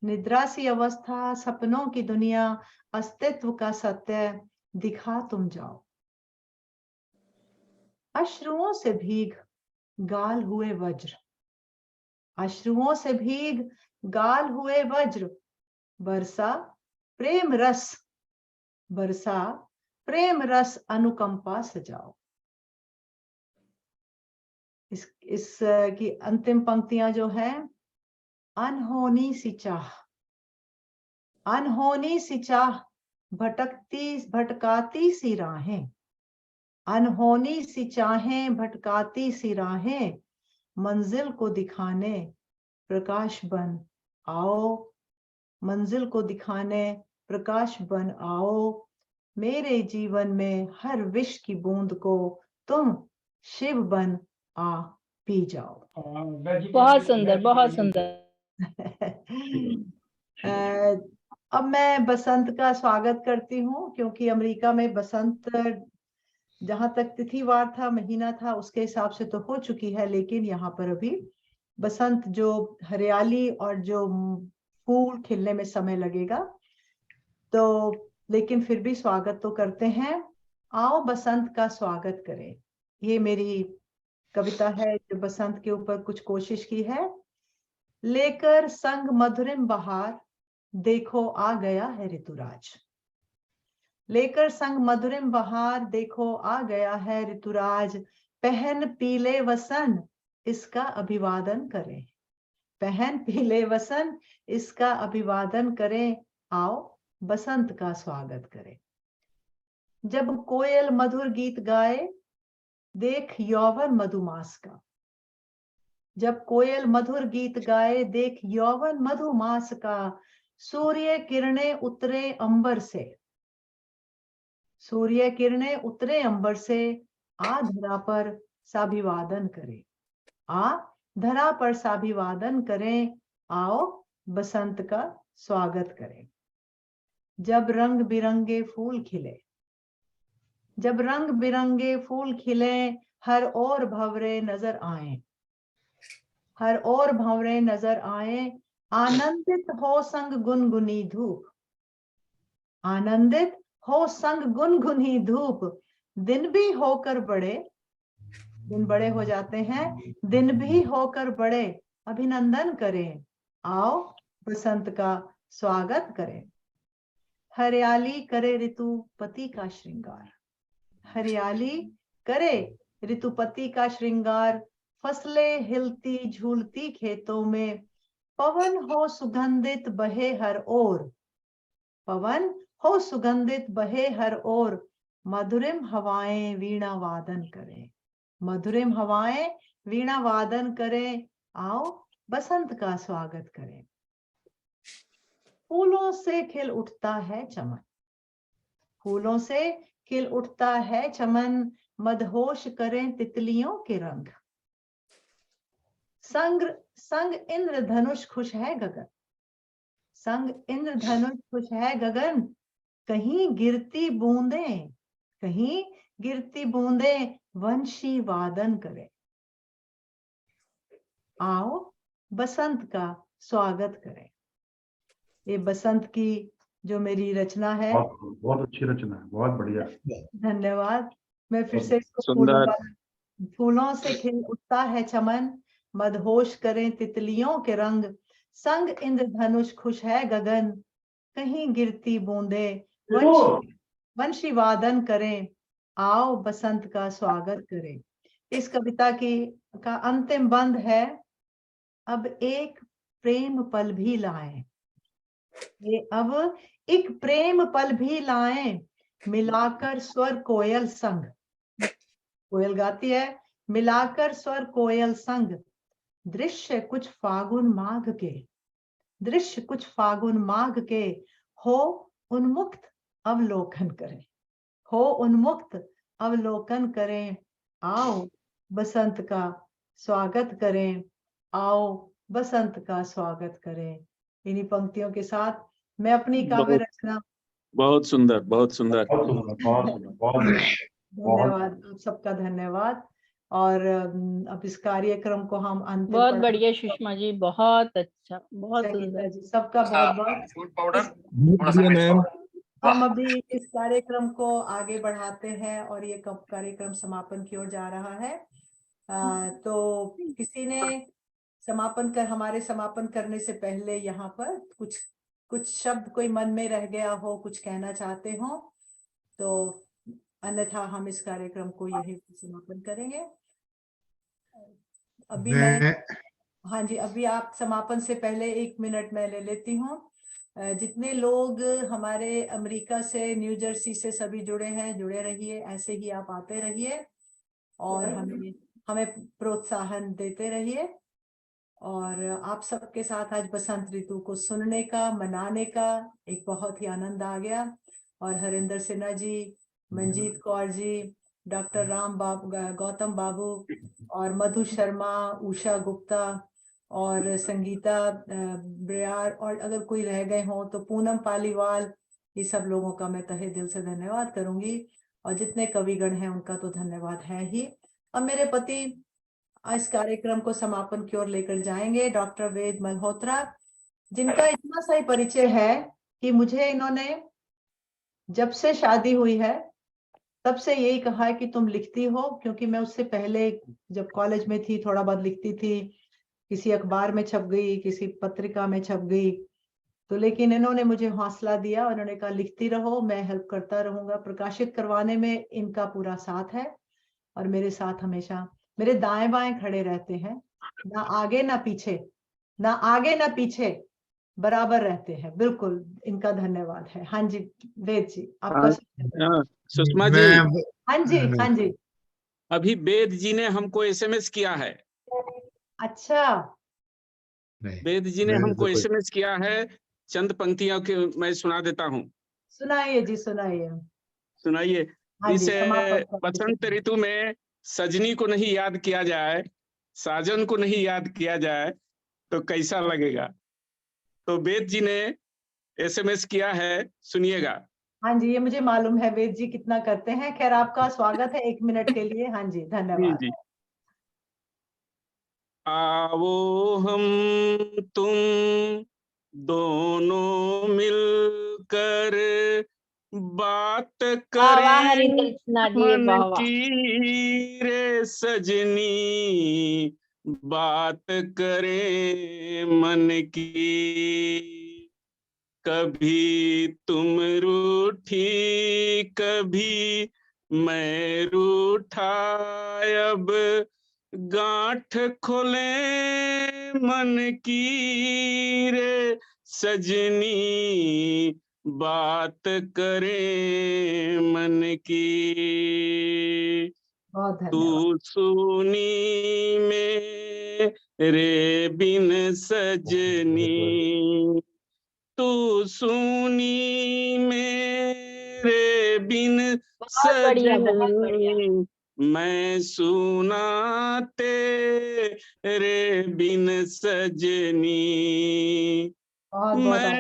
निद्रा सी अवस्था सपनों की दुनिया अस्तित्व का सत्य दिखा तुम जाओ। अश्रुओं से भीग गाल हुए वज्र, अश्रुओं से भीग गाल हुए वज्र बरसा प्रेम रस, बरसा प्रेम रस अनुकंपा सजाओ। इस की अंतिम पंक्तियां जो है, अनहोनी सी चाह, अनहोनी सी चाह भटकाती सी राहें, अनहोनी सी चाहें भटकाती सी राहें मंजिल को दिखाने प्रकाश बन आओ। मंजिल को दिखाने प्रकाश बन आओ। मेरे जीवन में हर विष की बूंद को तुम शिव बन आ पी जाओ। बहुत सुंदर, बहुत सुंदर। अब मैं बसंत का स्वागत करती हूँ, क्योंकि अमेरिका में बसंत जहां तक तिथिवार था, महीना था, उसके हिसाब से तो हो चुकी है, लेकिन यहाँ पर अभी बसंत जो हरियाली और जो फूल खिलने में समय लगेगा। तो लेकिन फिर भी स्वागत तो करते हैं। आओ बसंत का स्वागत करें, ये मेरी कविता है जो बसंत के ऊपर कुछ कोशिश की है। लेकर संग मधुरिम बहार देखो आ गया है ऋतुराज, लेकर संग मधुरिम बहार देखो आ गया है ऋतुराज। पहन पीले वसन इसका अभिवादन करें, पहन पीले वसन इसका अभिवादन करें। आओ बसंत का स्वागत करें। जब कोयल मधुर गीत गाए देख यौवन मधुमास का, जब कोयल मधुर गीत गाए देख यौवन मधुमास का। सूर्य किरणें उतरे अंबर से, सूर्य किरणें उतरे अंबर से। आ धरा पर साभिवादन करे, आ धरा पर साभिवादन करें, आओ बसंत का स्वागत करें। जब रंग बिरंगे फूल खिले, जब रंग बिरंगे फूल खिले, हर ओर भंवरे नजर आए, हर ओर भंवरे नजर आए, आनंदित हो संग गुनगुनी धूप, आनंदित हो संग गुनगुनी धूप। दिन भी होकर बड़े, दिन बड़े हो जाते हैं, दिन भी होकर बड़े, अभिनंदन करें, आओ बसंत का स्वागत करें। हरियाली करे ऋतुपति का श्रृंगार, हरियाली करे ऋतुपति का श्रृंगार, फसलें हिलती झूलती खेतों में, पवन हो सुगंधित बहे हर ओर, पवन हो सुगंधित बहे हर ओर, मधुरिम हवाएं वीणा वादन करें, मधुरिम हवाएं वीणा वादन करें, आओ बसंत का स्वागत करें। फूलों से खिल उठता है चमन, फूलों से खिल उठता है चमन, मदहोश करें तितलियों के रंग, संग संग इंद्रधनुष खुश है गगन, संग इंद्रधनुष खुश है गगन, कहीं गिरती बूंदें, कहीं गिरती बूंदें वंशी वादन करें, आओ बसंत का स्वागत करें। ये बसंत की जो मेरी रचना है, बहुत अच्छी रचना है, बहुत बढ़िया। धन्यवाद। मैं फिर से इसको सुंदर। फूलों से खिल उठता है चमन, मदहोश करें तितलियों के रंग, संग इंद्रधनुष खुश है गगन, कहीं गिरती बूंदे वंशी वादन करें, आओ बसंत का स्वागत करें। इस कविता का अंतिम बंद है, अब एक प्रेम पल भी लाएं, ये अब एक प्रेम पल भी लाएं, मिलाकर स्वर कोयल संग, कोयल गाती है, मिलाकर स्वर कोयल संग, दृश्य कुछ फागुन माघ के, दृश्य कुछ फागुन माघ के, हो उन्मुक्त अवलोकन करें, हो उन्मुक्त अवलोकन करें, आओ बसंत का स्वागत करें, आओ बसंत का स्वागत करें। इन्हीं पंक्तियों के साथ मैं अपनी काव्य रचना, बहुत सुंदर, बहुत सुंदर, धन्यवाद, आप सबका धन्यवाद। और अब इस कार्यक्रम को हम अंतिम, बहुत बढ़िया सुषमा जी, बहुत अच्छा, बहुत सुंदर जी, सबका बहुत बहुत। हम अभी इस कार्यक्रम को आगे बढ़ाते हैं और ये कार्यक्रम समापन की ओर जा रहा है। तो किसी ने हमारे समापन करने से पहले यहाँ पर कुछ शब्द कोई मन में रह गया हो, कुछ कहना चाहते हो तो, अन्यथा हम इस कार्यक्रम को यही समापन करेंगे। अभी हाँ जी, अभी आप समापन से पहले 1 मिनट मैं ले लेती हूँ। जितने लोग हमारे अमेरिका से, न्यू जर्सी से सभी जुड़े हैं, जुड़े रहिए, ऐसे ही आप आते रहिए और हमें प्रोत्साहन देते रहिए। और आप सबके साथ आज बसंत ऋतु को सुनने का, मनाने का एक बहुत ही आनंद आ गया। और हरिंदर सिन्हा जी, मंजीत कौर जी, डॉक्टर राम बाबू, गौतम बाबू और मधु शर्मा, उषा गुप्ता और संगीता ब्रियार, और अगर कोई रह गए हों तो पूनम पालीवाल, ये सब लोगों का मैं तहे दिल से धन्यवाद करूंगी। और जितने कविगण हैं उनका तो धन्यवाद है ही। अब मेरे पति इस कार्यक्रम को समापन की ओर लेकर जाएंगे, डॉक्टर वेद मल्होत्रा, जिनका इतना सा ही परिचय है कि मुझे इन्होंने जब से शादी हुई है तब से यही कहा है कि तुम लिखती हो, क्योंकि मैं उससे पहले जब कॉलेज में थी थोड़ा बहुत लिखती थी, किसी अखबार में छप गई, किसी पत्रिका में छप गई, तो लेकिन इन्होंने मुझे हौसला दिया, उन्होंने कहा लिखती रहो, मैं हेल्प करता रहूंगा। प्रकाशित करवाने में इनका पूरा साथ है और मेरे साथ हमेशा मेरे दाएं बाएं खड़े रहते हैं, ना आगे ना पीछे, ना आगे ना पीछे, बराबर रहते हैं। बिल्कुल, इनका धन्यवाद है। हाँ जी वेद जी, आपका सुषमा जी। हाँ जी, हाँ जी। अभी वेद जी ने हमको एसएमएस किया है। अच्छा, वेद जी ने हमको एसएमएस किया है, चंद पंक्तियों के मैं सुना देता हूँ। सुनाइए जी, सुनाइए। सुनाइए। हाँ इस जी, बसंत ऋतु में सजनी को नहीं याद किया जाए साजन को नहीं याद किया जाए तो कैसा लगेगा। तो वेद जी ने एसएमएस किया है, सुनिएगा। हाँ जी, ये मुझे मालूम है वेद जी कितना करते हैं। खैर, आपका स्वागत है 1 मिनट के लिए। हाँ जी, धन्यवाद। जी। आओ हम तुम दोनों मिलकर बात करें मन की रे सजनी, बात करें मन की। कभी तुम रूठी कभी मैं रूठा, अब गांठ खोले मन की रे सजनी, बात करे मन की। तू सुनी मेरे बिन सजनी, तू सुनी मेरे बिन सजनी, मैं सुना तेरे बिन सजनी। मैं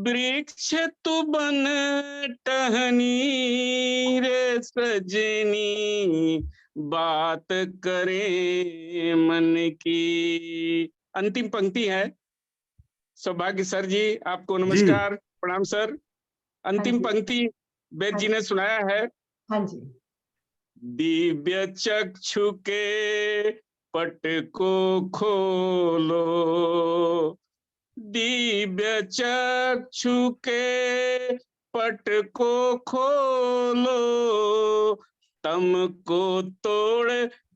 वृक्ष तू बन टहनी रे सजनी, बात करे मन की। अंतिम पंक्ति है। सौभाग्य सर जी, आपको नमस्कार, प्रणाम सर। अंतिम पंक्ति वेद जी ने सुनाया है। हाँ जी। दिव्य चक्षु के पट को खोलो, दिव्य चक्षु के पट को खोलो, तम को तोड़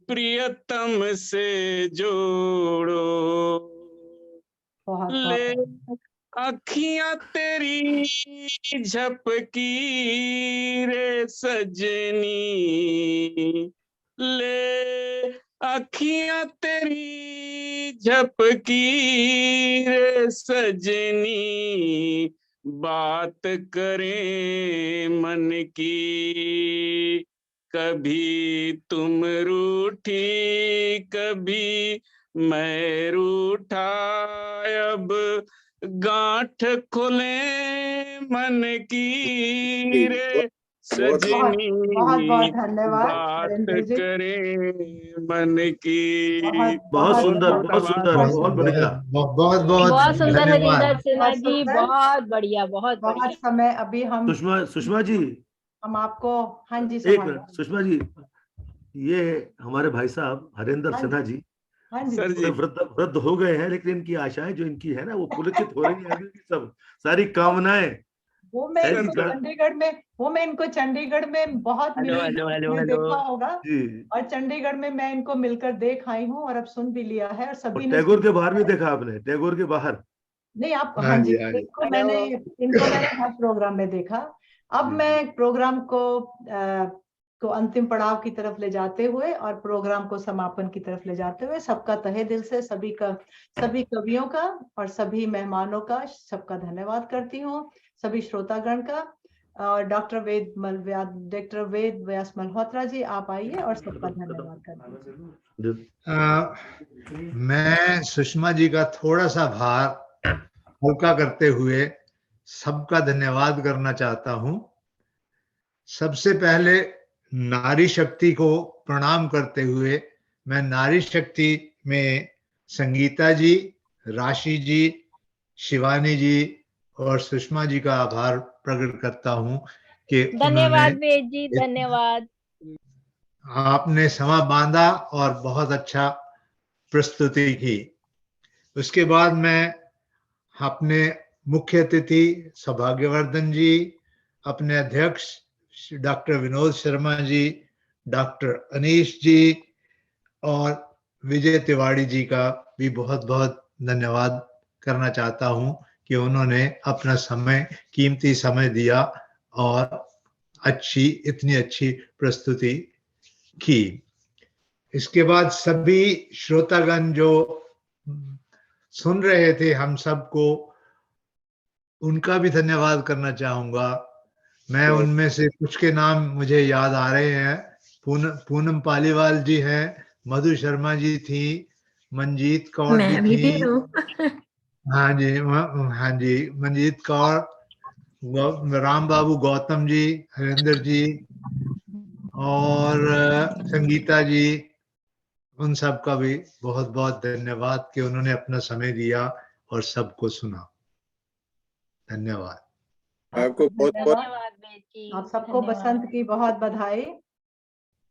प्रियतम से जोड़ो। ले अखियां तेरी झपकी रे सजनी, ले अखियां तेरी झपकी रे सजनी, बात करे मन की। कभी तुम रूठी कभी मैं रूठा, अब गांठ खोले मन की रे सजनी, बहुत धन्यवाद बात करे मन की। बहुत सुंदर, बहुत सुंदर, बहुत बढ़िया, बहुत सुंदर हरिंदर सिन्हा जी, बहुत बढ़िया, बहुत समय। अभी हम सुषमा जी, हम आपको, हाँ जी, एक मिनट सुषमा जी, ये हमारे भाई साहब हरिंदर सिन्हा जी वृद्ध हो गए हैं, लेकिन इनकी आशाएं जो इनकी है ना वो पुलकित हो रही है। सब सारी कामनाएं वो मैं इनको चंडीगढ़ में बहुत देखा होगा, और चंडीगढ़ में मैं इनको मिलकर देख आई हूँ और अब सुन भी लिया है। और सभी ने टैगोर के बाहर भी देखा आपने? टैगोर के बाहर नहीं, आप हाँ जी, इनको मैंने हर प्रोग्राम में देखा। अब मैं प्रोग्राम को अंतिम पड़ाव की तरफ ले जाते हुए और प्रोग्राम को समापन की तरफ ले जाते हुए सबका तहे दिल से, सभी कवियों का और सभी मेहमानों का सबका धन्यवाद करती हूँ, सभी श्रोतागण का। और डॉक्टर वेद व्यास मल्होत्रा जी, आप आइए और सबका धन्यवाद करते हैं। मैं सुषमा जी का थोड़ा सा भार हल्का करते हुए सबका धन्यवाद करना चाहता हूं। सबसे पहले नारी शक्ति को प्रणाम करते हुए मैं नारी शक्ति में संगीता जी, राशि जी, शिवानी जी और सुषमा जी का आभार प्रकट करता हूं कि धन्यवाद वेद जी, धन्यवाद। आपने समा बांधा और बहुत अच्छा प्रस्तुति की। उसके बाद मैं अपने मुख्य अतिथि सौभाग्यवर्धन जी, अपने अध्यक्ष डॉक्टर विनोद शर्मा जी, डॉक्टर अनीश जी और विजय तिवारी जी का भी बहुत बहुत धन्यवाद करना चाहता हूं कि उन्होंने अपना समय, कीमती समय दिया और इतनी अच्छी प्रस्तुति की। इसके बाद सभी श्रोतागण जो सुन रहे थे हम सबको, उनका भी धन्यवाद करना चाहूंगा। मैं उनमें से कुछ के नाम मुझे याद आ रहे हैं। पूनम पालीवाल जी हैं, मधु शर्मा जी थी, मंजीत कौर मैं जी अभी भी थी। हूँ। हाँ जी, हाँ जी, मंजीत कौर, राम बाबू गौतम जी, हरिंदर जी और संगीता जी, उन सब का भी बहुत बहुत धन्यवाद कि उन्होंने अपना समय दिया और सबको सुना। धन्यवाद। आपको बहुत बहुत धन्यवाद बेटी, आप सबको धन्यवाद। बसंत की बहुत बधाई।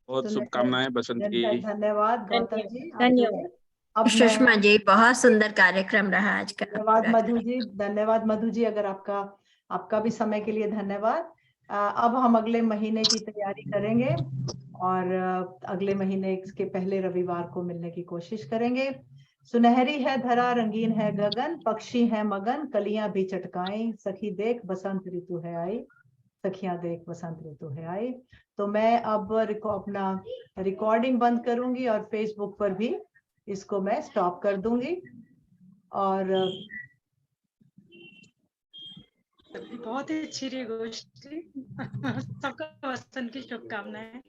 बहुत शुभकामनाएं बसंत की। धन्यवाद गौतम जी, आप धन्यवाद। जुड़े। अब सुषमा मैं जी, बहुत सुंदर कार्यक्रम रहा आज का। धन्यवाद मधु जी, धन्यवाद मधु जी, अगर आपका भी समय के लिए धन्यवाद। अब हम अगले महीने की तैयारी करेंगे और अगले महीने के पहले रविवार को मिलने की कोशिश करेंगे। सुनहरी है धरा, रंगीन है गगन, पक्षी है मगन, कलियां भी चटकाई, सखी देख बसंत ऋतु है आई, सखियां देख बसंत ऋतु है आई। तो मैं अब अपना रिकॉर्डिंग बंद करूंगी और फेसबुक पर भी इसको मैं स्टॉप कर दूंगी। और बहुत ही अच्छी रही गोष्ठी। सबको बसंत की शुभकामनाएं।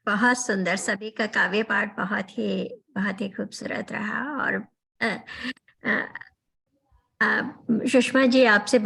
बहुत सुंदर, सभी का काव्य पाठ बहुत ही खूबसूरत रहा। और सुषमा जी, आपसे